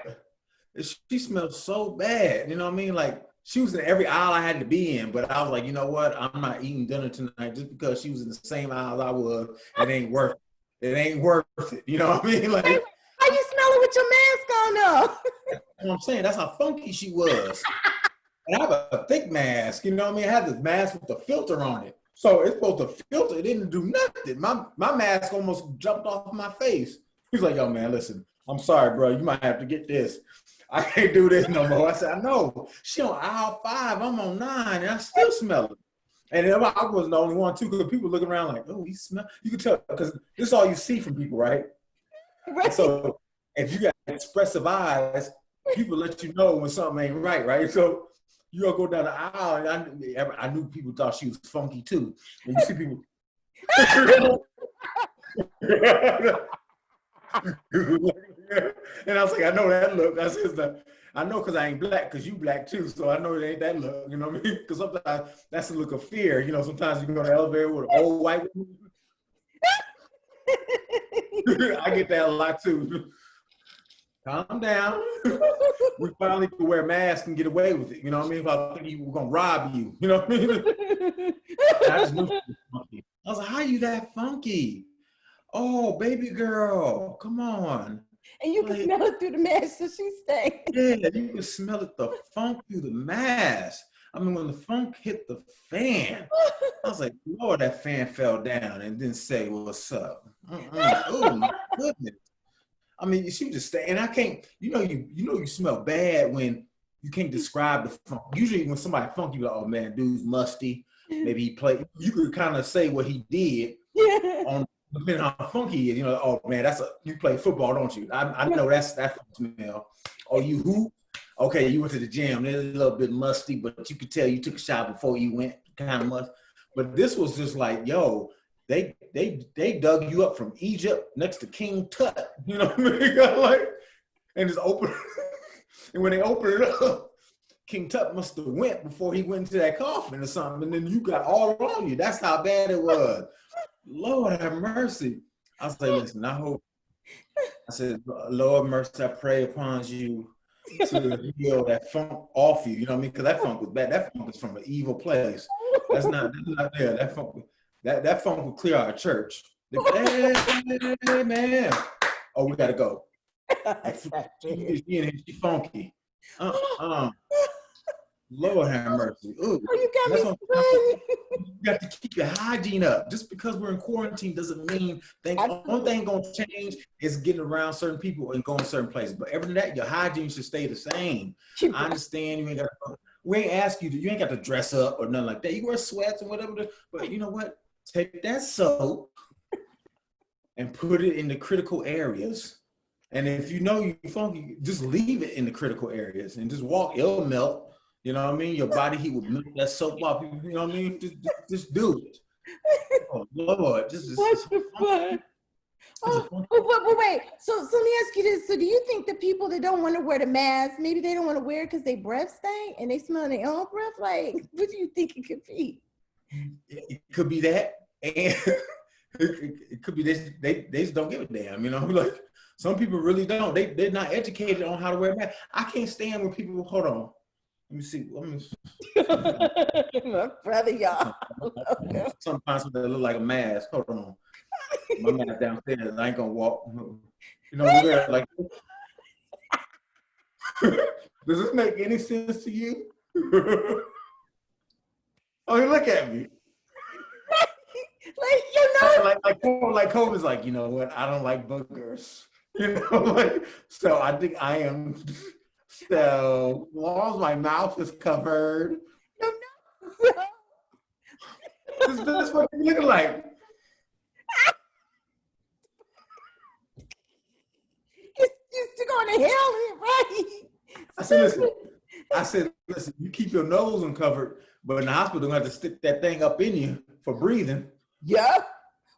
She smelled so bad. You know what I mean? Like she was in every aisle I had to be in, but I was like, you know what? I'm not eating dinner tonight just because she was in the same aisle I was. It ain't worth it. It ain't worth it. You know what I mean? Like, Wait, how you smell it with your mask on though? you know what I'm saying? That's how funky she was. And I have a thick mask, you know what I mean? I had this mask with the filter on it. So it's supposed to filter. It didn't do nothing. My mask almost jumped off my face. He's like, yo, man, listen, I'm sorry, bro. You might have to get this. I can't do this no more. I said, I know. She on aisle 5, I'm on 9, and I still smell it. And then I wasn't the only one, too, because people looking around like, oh, he smell. You can tell, because this is all you see from people, right? Right. So if you got expressive eyes, people let you know when something ain't right, right? So you'll go down the aisle, and I knew people thought she was funky too. And you see people. And I was like, I know that look. That's just I know because I ain't black, because you black too. So I know it ain't that look, you know what I mean? Because sometimes that's a look of fear. You know, sometimes you go to the elevator with an old white woman. I get that a lot too. Calm down. We finally could wear masks and get away with it. You know what I mean? If I think you were gonna rob you, you know what I mean? I just knew she was funky. I was like, how you that funky? Oh, baby girl, come on. And you can smell it through the mask, so she stayed. Yeah, you can smell it, the funk through the mask. I mean, when the funk hit the fan, I was like, Lord, that fan fell down and didn't say what's up. Oh my goodness. I mean, she just stay, and I can't. You smell bad when you can't describe the funk. Usually, when somebody funky, you're like, oh man, dude's musty. Maybe he played. You could kind of say what he did on depending on how funky he is. You know, oh man, you play football, don't you? I know that smell. Oh, you hoop? Okay, you went to the gym. It's a little bit musty, but you could tell you took a shower before you went. Kind of musty. But this was just like, yo. They dug you up from Egypt next to King Tut, you know what I mean? Like, and just open, and when they opened it up, King Tut must have went before he went into that coffin or something, and then you got all on you. That's how bad it was. Lord have mercy. I was like, listen, I said, Lord mercy, I pray upon you to heal that funk off you. You know what I mean? Because that funk was bad. That funk is from an evil place. That's not there. That funk. That funk will clear our church. Hey, man. Oh, we gotta go. She funky. Lord have mercy. Ooh, you got me sweating. You got to keep your hygiene up. Just because we're in quarantine doesn't mean one thing gonna change is getting around certain people and going certain places. But every that your hygiene should stay the same. I understand you ain't got. We ain't ask you. You ain't got to dress up or nothing like that. You wear sweats and whatever. But you know what? Take that soap and put it in the critical areas. And if you know you're funky, just leave it in the critical areas and just walk. It'll melt. You know what I mean? Your body heat will melt that soap off. You know what I mean? Just do it. Oh, Lord. What the fuck? But wait. So let me ask you this. So do you think the people that don't want to wear the mask, maybe they don't want to wear it because their breath stink and they smell their own breath? Like, what do you think it could be? It could be that, and it could be this. They just don't give a damn, you know. Like some people really don't. They're not educated on how to wear a mask. I can't stand when people. Hold on, let me see. My brother, y'all. Sometimes they look like a mask. Hold on, my mask downstairs. I ain't gonna walk. You know, we're like. Does this make any sense to you? Oh, you look at me. Like, you know. Like Kobe's like, you know what? I don't like boogers. You know, like, so I think I am. So, as long as my mouth is covered. This is what you looking like. You're still going to hell, right? I said, listen, you keep your nose uncovered, but in the hospital, they're going to have to stick that thing up in you for breathing. Yep.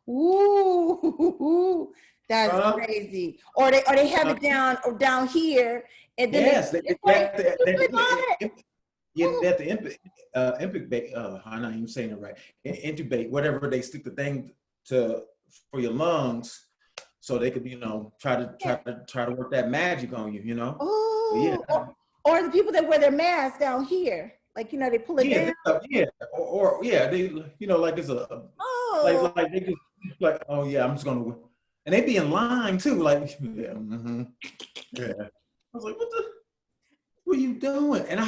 Ooh, that's crazy. Or they have it down here, and then yes, they I'm not even saying it right. Intubate, whatever they stick the thing for your lungs, so they could, you know, try to work that magic on you, you know. Oh. Yeah. or the people that wear their masks down here, like they pull it down. Or they like it's a like they just like, oh yeah, I'm just gonna, and they be in line too, like yeah. I was like, what are you doing? And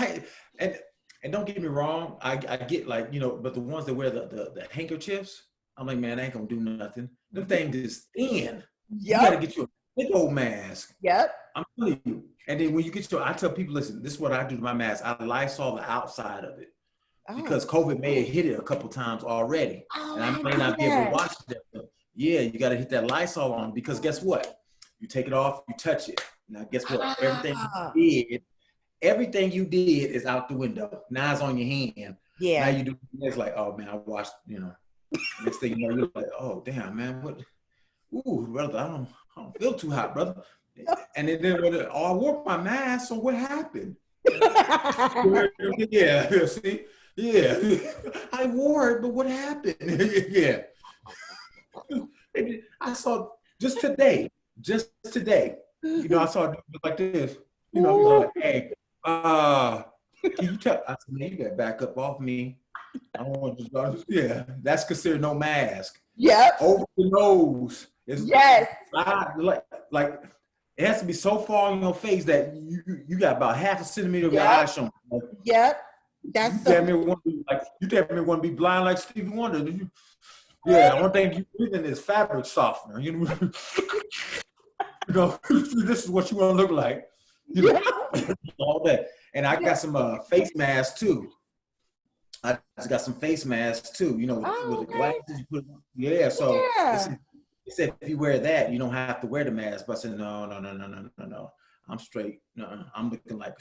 don't get me wrong, I get like but the ones that wear the handkerchiefs, I'm like, man, I ain't gonna do nothing. Them things is thin. You gotta get you a big old mask. Yep. I'm telling you. And then when you get I tell people, listen, this is what I do to my mask. I Lysol the outside of it because COVID may have hit it a couple times already, and I may not be able to wash it. Yeah, you got to hit that Lysol on, because guess what? You take it off, you touch it. Now, guess what? Everything you did is out the window. Now it's on your hand. Yeah. Now you do. It's like, oh man, I washed. Next thing you know, you're like, oh damn, man, what? Ooh, brother, I don't feel too hot, brother. And then I wore my mask, so what happened? Yeah, see? Yeah. I wore it, but what happened? Yeah. I saw just today, I saw it like this. He was like, hey, can you tell? I said, man, you gotta back up off me. I don't want to yeah, that's considered no mask. Yep. Over the nose. Yes. Like it has to be so far on your face that you got about half a centimeter of your eye showing. Yep. That's you tell me want to be blind like Stevie Wonder. Yeah, one thing you breathing is fabric softener. This is what you want to look like. All that. And I got some face masks too. I just got some face masks too. With the glasses you put. Yeah, so. He said, if you wear that, you don't have to wear the mask. But I said, no. I'm straight. No, I'm looking like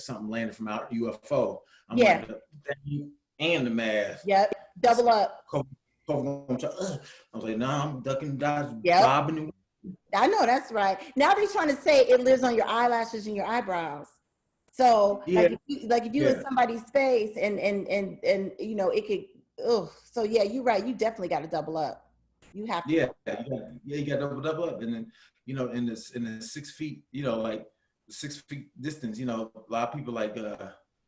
something landed from out UFO. I'm like and the mask. Yep. Double up. I was like, no, I'm ducking, dodging, bobbing. I know, that's right. Now they're trying to say it lives on your eyelashes and your eyebrows. So if you in somebody's face and it could. So yeah, you're right. You definitely got to double up. You have to. Yeah, you got to double up, and then in the 6 feet, like 6 feet distance, a lot of people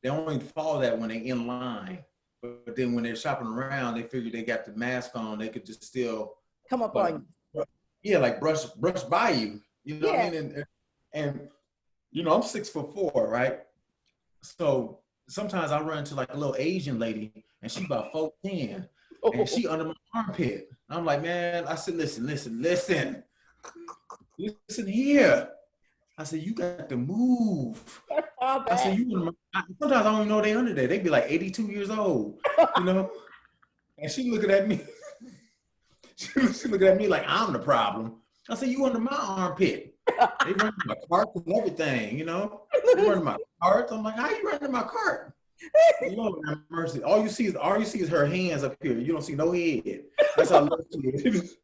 they only follow that when they're in line, but then when they're shopping around, they figure they got the mask on, they could just still come up on you. Yeah, like brush by you. You know what I mean? And I'm 6'4", right? So sometimes I run into like a little Asian lady, and she's about 4'10", and she under my armpit. I'm like, man, I said, listen here. I said, you got to move. I said, sometimes I don't even know they under there. They be like 82 years old, And she looking at me. She looking at me like I'm the problem. I said, you under my armpit. They run my cart and everything, They run my cart. I'm like, how you running my cart? Lord have mercy. All you see is her hands up here. You don't see no head. That's how low she is.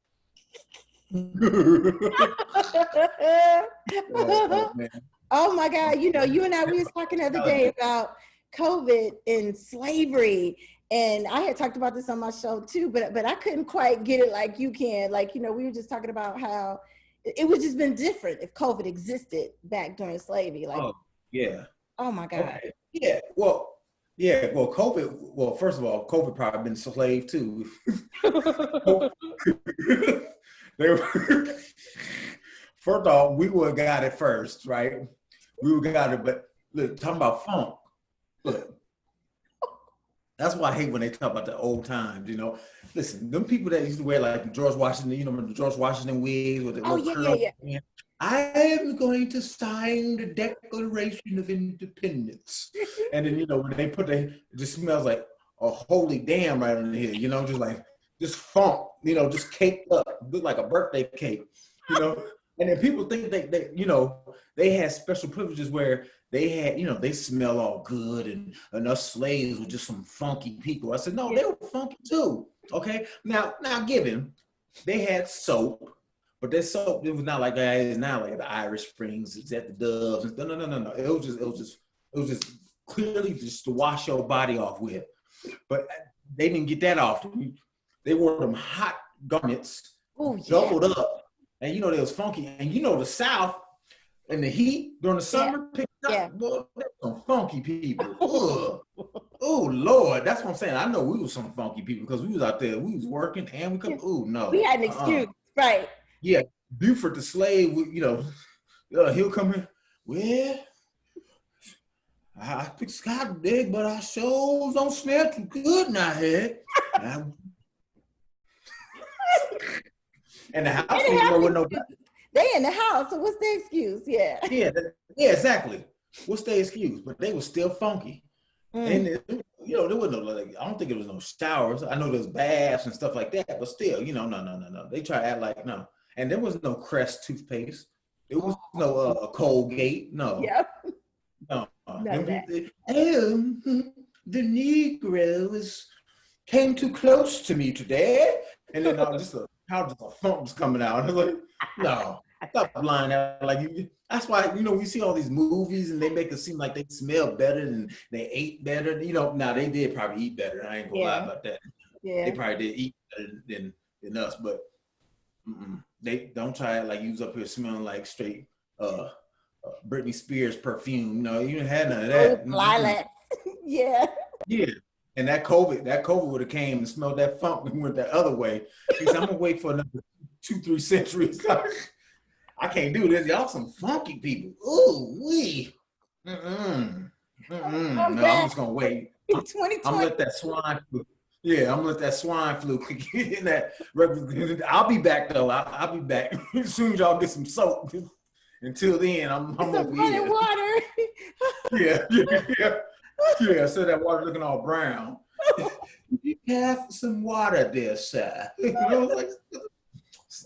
Oh my God. You and I, we was talking the other day about COVID and slavery. And I had talked about this on my show too, but I couldn't quite get it like you can. We were just talking about how it would just been different if COVID existed back during slavery. Oh my God. Okay. Yeah. Well, COVID. Well, first of all, COVID probably been slave too. First off, we would have got it first, right? We would have got it, but look, talking about funk. Look, that's why I hate when they talk about the old times. Listen, them people that used to wear like the George Washington, the George Washington wigs with the little curl. Yeah. I am going to sign the Declaration of Independence. And then, when they put it just smells like a holy damn right under here, just like, just funk, just caked up, look like a birthday cake, And then people think they had special privileges where they had, they smell all good and us slaves were just some funky people. I said, no, they were funky too, okay? Now given, they had soap. But that soap, it was not like that. It's not like the Irish Springs. It's at the Doves. No. It was just clearly just to wash your body off with. But they didn't get that off. They wore them hot garments, doubled up, and they was funky. And the South, in the heat during the summer, pick up. Yeah. Boy, that's some funky people. Ugh. Oh Lord, that's what I'm saying. I know we was some funky people because we was out there, we was working and we come. Oh no, We had an excuse, right? Yeah, Buford the slave, he'll come in. Well, I think Scott big, but I sure don't smell too good now here. And the house ain't with no. They in the house, so what's the excuse? Yeah. Yeah, exactly. What's their excuse? But they were still funky. And there was no, like, I don't think it was no showers. I know there's baths and stuff like that, but still, no. They try to act like no. And there was no Crest toothpaste. There was no Colgate. No. Yep. No. The Negroes came too close to me today. And then just a funk was coming out. I was like, no, stop lying out like you. That's why, we see all these movies and they make it seem like they smell better and they ate better. Now they did probably eat better. I ain't gonna lie about that. Yeah. They probably did eat better than us, but they don't try it like you was up here smelling like straight Britney Spears perfume. No, you didn't have none of that. Lilac. Yeah. Yeah. And that COVID would have came and smelled that funk and went the other way. He said, I'm gonna wait for another 2-3 centuries. I can't do this. Y'all some funky people. Ooh, wee. No, I'm just gonna wait. I'm gonna let that swine flu. Yeah, I'm gonna let that swine flu kick in that. I'll be back though. I'll be back as soon as y'all get some soap. Until then, I'm over here. Water. Yeah, so that water looking all brown. You have some water there, sir. Like,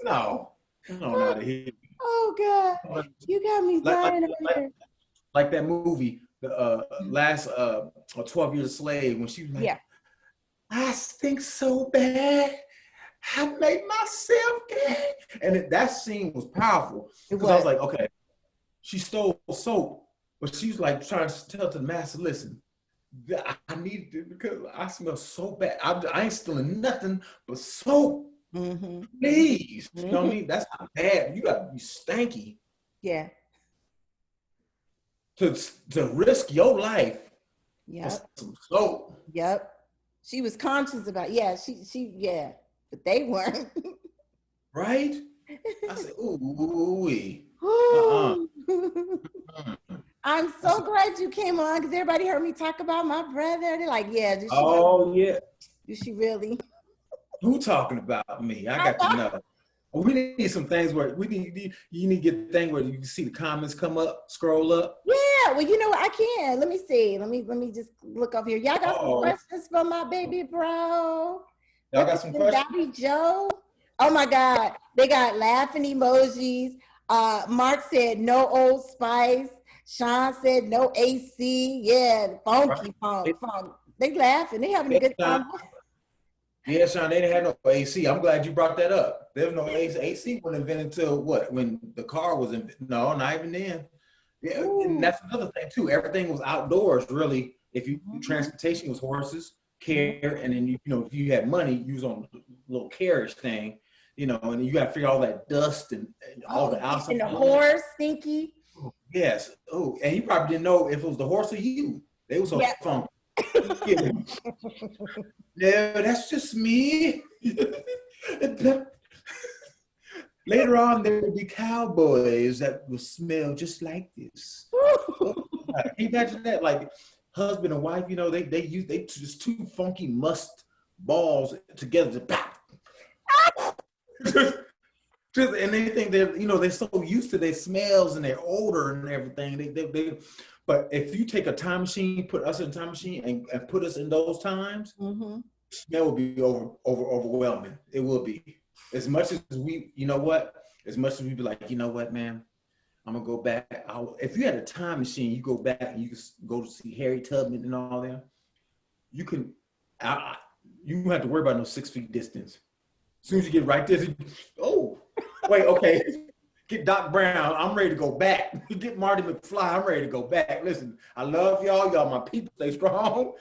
no, not out of here. Oh God, you got me dying like that movie, the last 12 Years a Slave, when she was like, I stink so bad, I made myself gay. And that scene was powerful because I was like, okay, she stole soap, but she was like trying to tell to the master, listen, I need it because I smell so bad. I ain't stealing nothing but soap. Please. You know what I mean? That's how bad. You got to be stanky. Yeah. To risk your life for some soap. Yep. She was conscious about she but they weren't. Right? I said, ooh. I'm so glad you came on because everybody heard me talk about my brother. They're like, yeah. Did she really? Who talking about me? I got to know. We need some things where you need to get a thing where you can see the comments come up, scroll up. Yeah, well, you know what? I can. Let me see. Let me just look up here. Y'all got some questions for my baby bro? Y'all got some questions? Daddy Joe? Oh my God. They got laughing emojis. Mark said no Old Spice. Sean said no AC. Yeah, funky funk. They laughing. They having a good time. Yeah, Sean, they didn't have no AC. I'm glad you brought that up. There was no AC. AC wasn't invented until what? When the car was invented. No, not even then. Yeah, and that's another thing too. Everything was outdoors, really. If you transportation was horses, care, and then if you had money, you was on a little carriage thing, and then you got to figure all that dust and all the outside. And the horse, stinky. Yes. Oh, and you probably didn't know if it was the horse or you. They was so funky. Yeah, that's just me. Later on, there will be cowboys that will smell just like this. Can you imagine that? Like husband and wife, they just two funky must balls together. And they think they're so used to their smells and their odor and everything. But if you take a time machine, put us in a time machine and put us in those times, smell will be overwhelming. It will be. As much as we, as much as we be like, you know what, man, I'm gonna go back. If you had a time machine, you go back and you can go to see Harry Tubman and all them. You can, you don't have to worry about no 6 feet distance. As soon as you get right there, wait, okay. Get Doc Brown, I'm ready to go back. Get Marty McFly, I'm ready to go back. Listen, I love y'all. Y'all my people, stay strong.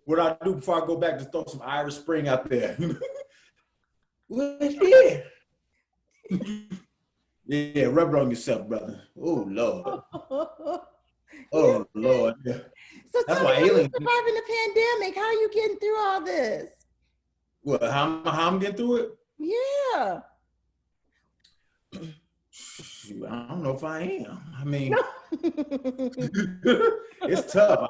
What I do before I go back, just throw some Irish Spring out there. What's here? Yeah, rub it on yourself, brother. Oh Lord. Oh Lord. Yeah. So That's tell me why how you aliens. surviving the pandemic. How are you getting through all this? What? How I'm getting through it? Yeah. Shoot, I don't know if I am. I mean, it's tough.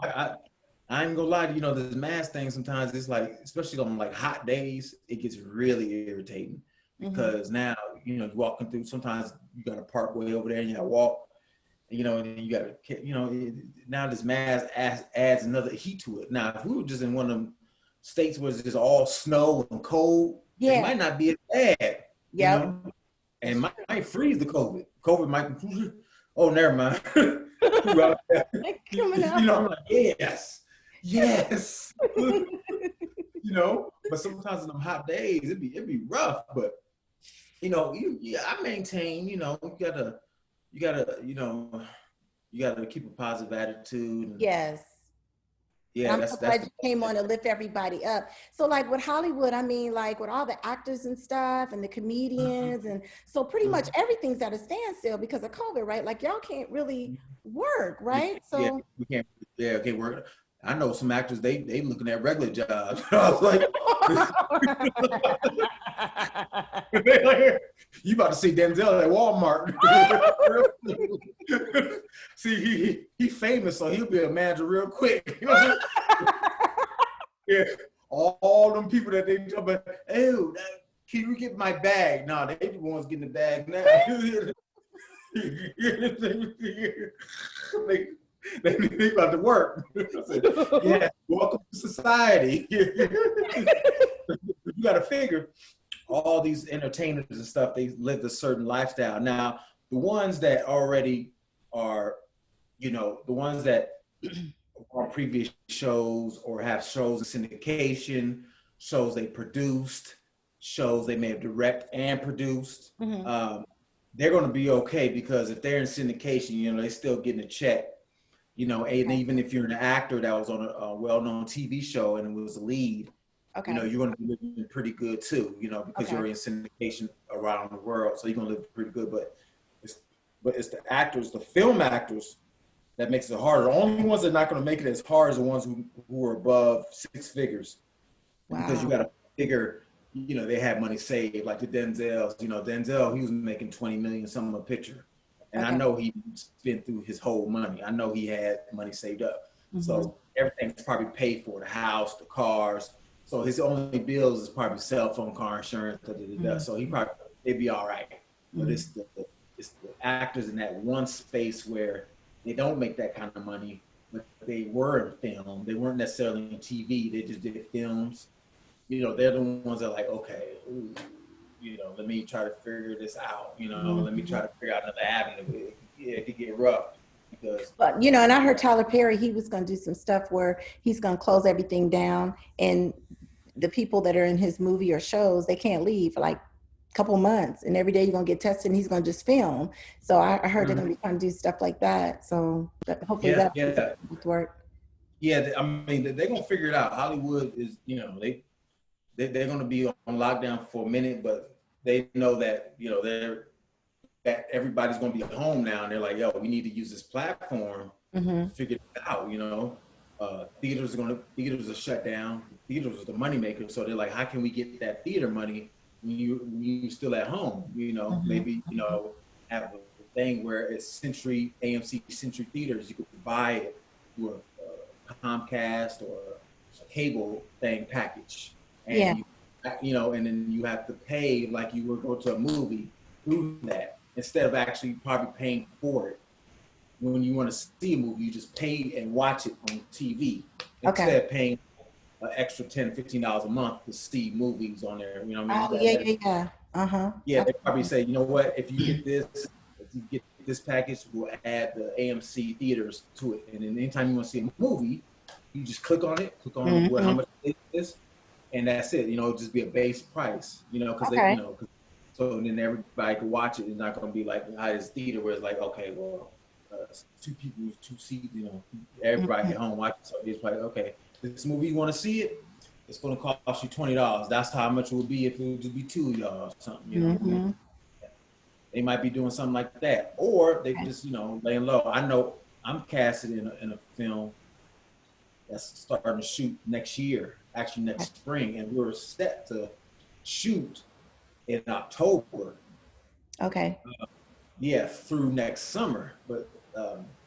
I ain't gonna lie to you. You know, this mask thing sometimes it's like, especially on like hot days, it gets really irritating because now you know you're walking through. Sometimes you got to park way over there and you got to walk. You know, and then you got to, you know, now this mask adds another heat to it. Now, if we were just in one of them states where it's just all snow and cold, it Yeah. might not be as bad. You Yep. know, and might freeze the COVID. COVID might. Oh, never mind. Coming You know, out. I'm like, yes, yes. You know, but sometimes in them hot days, it'd be rough. But you know, I maintain. You gotta keep a positive attitude. And, Yes. And yeah, I'm that's so that's glad you came on to lift everybody up. So like with Hollywood, I mean, like with all the actors and stuff and the comedians, and so pretty much everything's at a standstill because of COVID, right? Like y'all can't really work, right? yeah, So we can't. Yeah, okay, work. I know some actors. They looking at regular jobs. I was like, you about to see Denzel at Walmart. See, he famous, so he'll be a manager real quick. You know what I'm saying? Yeah, all them people that they talk about, oh, can you get my bag? No, they the ones getting the bag now. they about to work. I said, yeah, welcome to society. You got to figure all these entertainers and stuff, they lived a certain lifestyle. Now, the ones that already are, you know, the ones that are on previous shows or have shows in syndication, shows they produced, shows they may have direct and produced, they're going to be okay because if they're in syndication, you know, they're still getting a check. You know, and even if you're an actor that was on a well-known TV show and it was a lead, you know, you're going to be living pretty good too, you know, because you're in syndication around the world. So you're going to live pretty good. But it's the actors, the film actors, that makes it harder. The only ones that are not going to make it as hard as the ones who are above 6 figures. Because you got to figure, you know, they had money saved, like the Denzels. You know, Denzel, he was making 20 million something a picture. And I know he spent through his whole money. I know he had money saved up. So everything's probably paid for, the house, the cars. So his only bills is probably cell phone, car insurance, so it'd be all right. But it's the actors in that one space where they don't make that kind of money, but they were in film. They weren't necessarily in TV. They just did films. You know, they're the ones that are like, okay, ooh, you know, let me try to figure this out. You know, let me try to figure out another avenue. It could get rough. But you know, and I heard Tyler Perry, he was going to do some stuff where he's going to close everything down, and the people that are in his movie or shows, they can't leave for like a couple months, and every day you're going to get tested and he's going to just film. So I heard they're going to be trying to do stuff like that. So hopefully that will work. Yeah, I mean, they're going to figure it out. Hollywood is, you know, they're going to be on lockdown for a minute, but they know that, you know, that everybody's going to be home now, and they're like, yo, we need to use this platform to figure it out. You know, theaters are shut down. Theaters are the moneymaker, so they're like, how can we get that theater money when you still at home? You know, maybe, you know, have a thing where it's AMC Century Theaters, you could buy it through a Comcast or a cable thing package, and you know, and then you have to pay like you would go to a movie through that, instead of actually probably paying for it. When you want to see a movie, you just pay and watch it on TV instead of paying an extra $10, $15 a month to see movies on there. You know what I mean? Yeah, they probably say, you know what, if you get this package, we'll add the AMC theaters to it. And then anytime you want to see a movie, you just click on how much it is, and that's it. You know, it'll just be a base price, you know, because they, you know, so then everybody can watch it. It's not going to be like this theater where it's like, okay, well, 2 people, 2 seats, you know, everybody at home watching. So it's like, okay, this movie, you want to see it, it's going to cost you $20. That's how much it would be if it would just be 2 of y'all or something, you know. they might be doing something like that, or they just, you know, laying low. I know I'm casted in a film that's starting to shoot next year, actually next spring, and we're set to shoot in October. Okay. Yeah, through next summer, but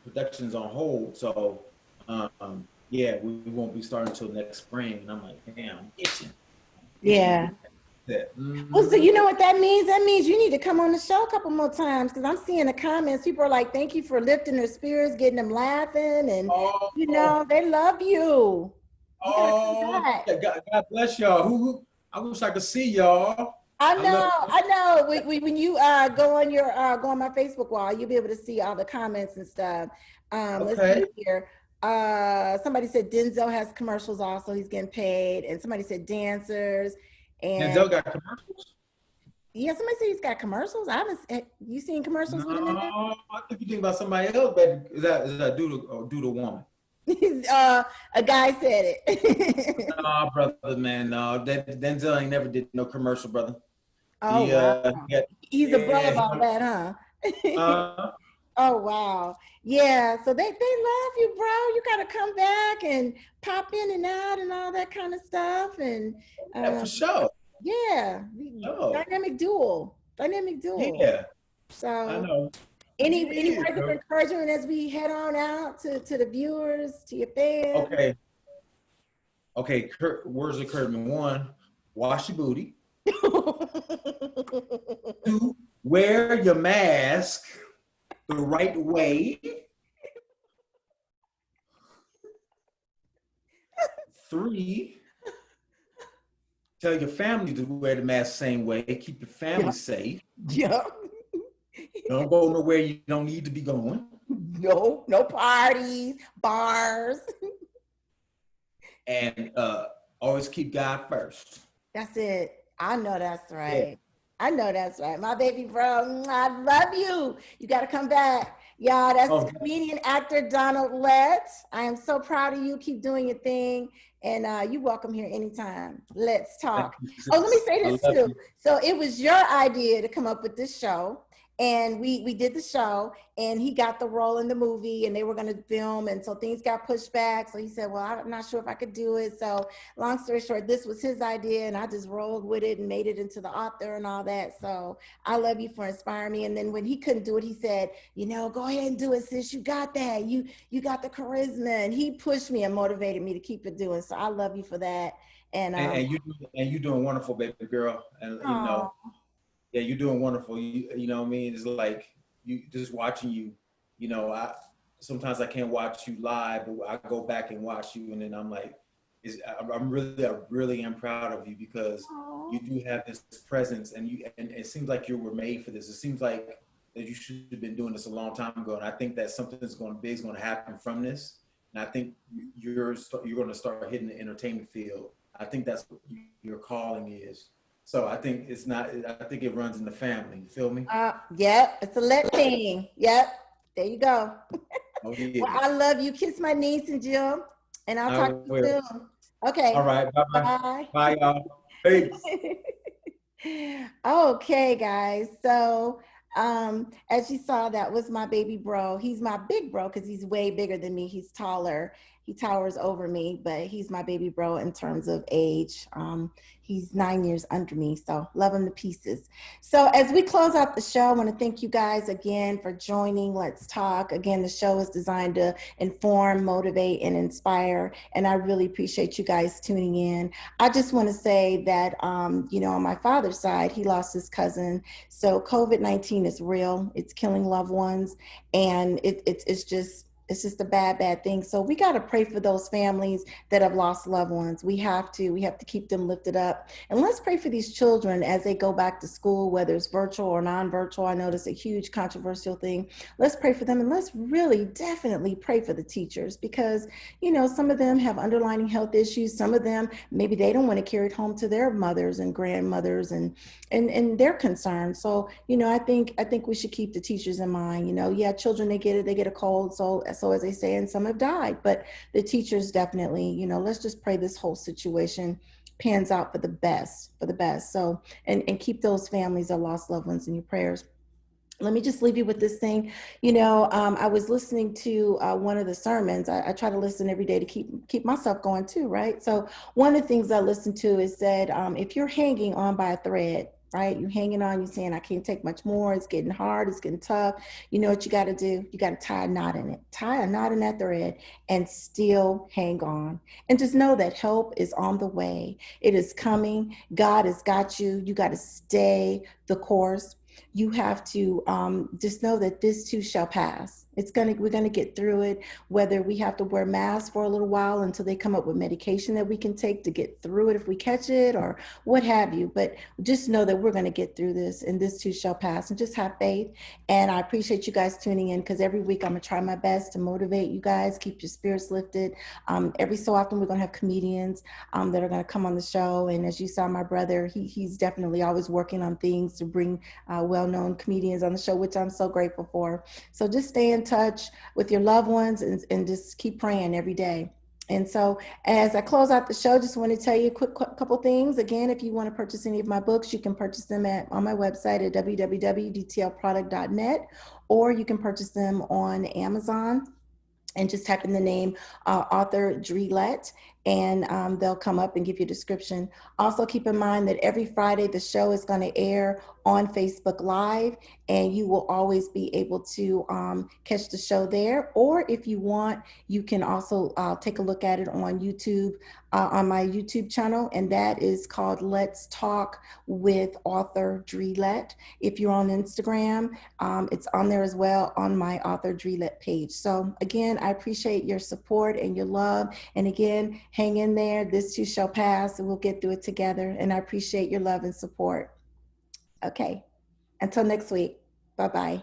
production's on hold. So yeah, we won't be starting until next spring. And I'm like, damn, I'm itching. Yeah. Well, so you know what that means? That means you need to come on the show a couple more times, because I'm seeing the comments. People are like, thank you for lifting their spirits, getting them laughing, and you know, they love you. God bless y'all. Who I wish I could see y'all. I know. When you go on my Facebook wall, you'll be able to see all the comments and stuff. Let's see here. Somebody said Denzel has commercials also. He's getting paid, and somebody said dancers. And Denzel got commercials. Yeah, somebody said he's got commercials. I haven't. You seen commercials with him in there? I think you think about somebody else, but is that dude or woman? A guy said it. Nah, brother, man, no. Denzel ain't never did no commercial, brother. Oh, wow. He's above all that, huh? Oh, wow. Yeah, so they love you, bro. You got to come back and pop in and out and all that kind of stuff. And yeah, for sure. Yeah, dynamic duo. Yeah. So I know. Any words of encouragement as we head on out to the viewers, to your fans? Okay. Words of encouragement. 1, wash your booty. 2, wear your mask the right way. 3, tell your family to wear the mask the same way. Keep your family safe. Yep. Don't go nowhere you don't need to be going. No parties, bars. And always keep God first. That's it. I know that's right. Yeah. I know that's right. My baby bro, I love you. You got to come back. Y'all, that's comedian actor Dre Lett. I am so proud of you. Keep doing your thing. And you're welcome here anytime. Let's talk. Oh, let me say this too. So it was your idea to come up with this show. And we did the show, and he got the role in the movie, and they were going to film, and so things got pushed back. So he said, well, I'm not sure if I could do it. So long story short, this was his idea, and I just rolled with it and made it into the author and all that. So I love you for inspiring me. And then when he couldn't do it, he said, you know, go ahead and do it, sis. You got that. You got the charisma. And he pushed me and motivated me to keep it doing. So I love you for that. And you're doing wonderful, baby girl. And you know. Yeah, you're doing wonderful. You know what I mean? It's like you just watching you, you know, sometimes I can't watch you live, but I go back and watch you, and then I'm like, I really am proud of you, because you do have this presence, and it seems like you were made for this. It seems like that you should have been doing this a long time ago, and I think that something big is going to happen from this, and I think you're going to start hitting the entertainment field. I think that's what your calling is. So I think I think it runs in the family. You feel me? Yep. It's a Lett thing. Yep. There you go. Oh, yeah. Well, I love you. Kiss my niece and Jill. And I'll talk to you soon. Okay. All right. Bye-bye. Bye, y'all. Peace. Okay, guys. So as you saw, that was my baby bro. He's my big bro because he's way bigger than me. He's taller. He towers over me, but he's my baby bro in terms of age. He's 9 years under me, so love him to pieces. So as we close out the show, I want to thank you guys again for joining Let's Talk. Again, the show is designed to inform, motivate, and inspire, and I really appreciate you guys tuning in. I just want to say that, you know, on my father's side, he lost his cousin. So COVID-19 is real. It's killing loved ones, and it's just a bad thing. So we got to pray for those families that have lost loved ones. We have to keep them lifted up. And let's pray for these children as they go back to school, whether it's virtual or non-virtual. I know that's a huge controversial thing. Let's pray for them, and let's really definitely pray for the teachers, because, you know, some of them have underlying health issues. Some of them, maybe they don't want to carry it home to their mothers and grandmothers and they're concerned. So, you know, I think we should keep the teachers in mind. You know, yeah, children, they get a cold. So as they say, and some have died, but the teachers definitely, you know, let's just pray this whole situation pans out for the best. So, and keep those families that lost loved ones in your prayers. let me just leave you with this thing. I was listening to one of the sermons. I try to listen every day to keep myself going too, right? So one of the things I listened to is said, if you're hanging on by a thread, right? You're hanging on, you're saying, I can't take much more. It's getting hard. It's getting tough. You know what you got to do? You got to tie a knot in it. Tie a knot in that thread and still hang on. And just know that help is on the way. It is coming. God has got you. You got to stay the course. You have to just know that this too shall pass. We're gonna get through it, whether we have to wear masks for a little while until they come up with medication that we can take to get through it if we catch it or what have you. But just know that we're gonna get through this and this too shall pass, and just have faith. And I appreciate you guys tuning in, because every week I'm gonna try my best to motivate you guys, keep your spirits lifted. Every so often we're gonna have comedians that are gonna come on the show. And as you saw, my brother, he's definitely always working on things to bring well-known comedians on the show, which I'm so grateful for. So just stay in touch with your loved ones and just keep praying every day. And so as I close out the show, just want to tell you a quick couple things. Again, if you want to purchase any of my books, you can purchase them on my website at www.dtlproduct.net, or you can purchase them on Amazon and just type in the name author Dre Lett, and they'll come up and give you a description. Also keep in mind that every Friday the show is going to air on Facebook Live, and you will always be able to catch the show there. Or if you want, you can also take a look at it on YouTube, on my YouTube channel, and that is called Let's Talk with author Dre Lett. If you're on Instagram, it's on there as well on my author Dre Lett page. So again, I appreciate your support and your love. And again, hang in there. This too shall pass, and we'll get through it together. And I appreciate your love and support. Okay, until next week. Bye-bye.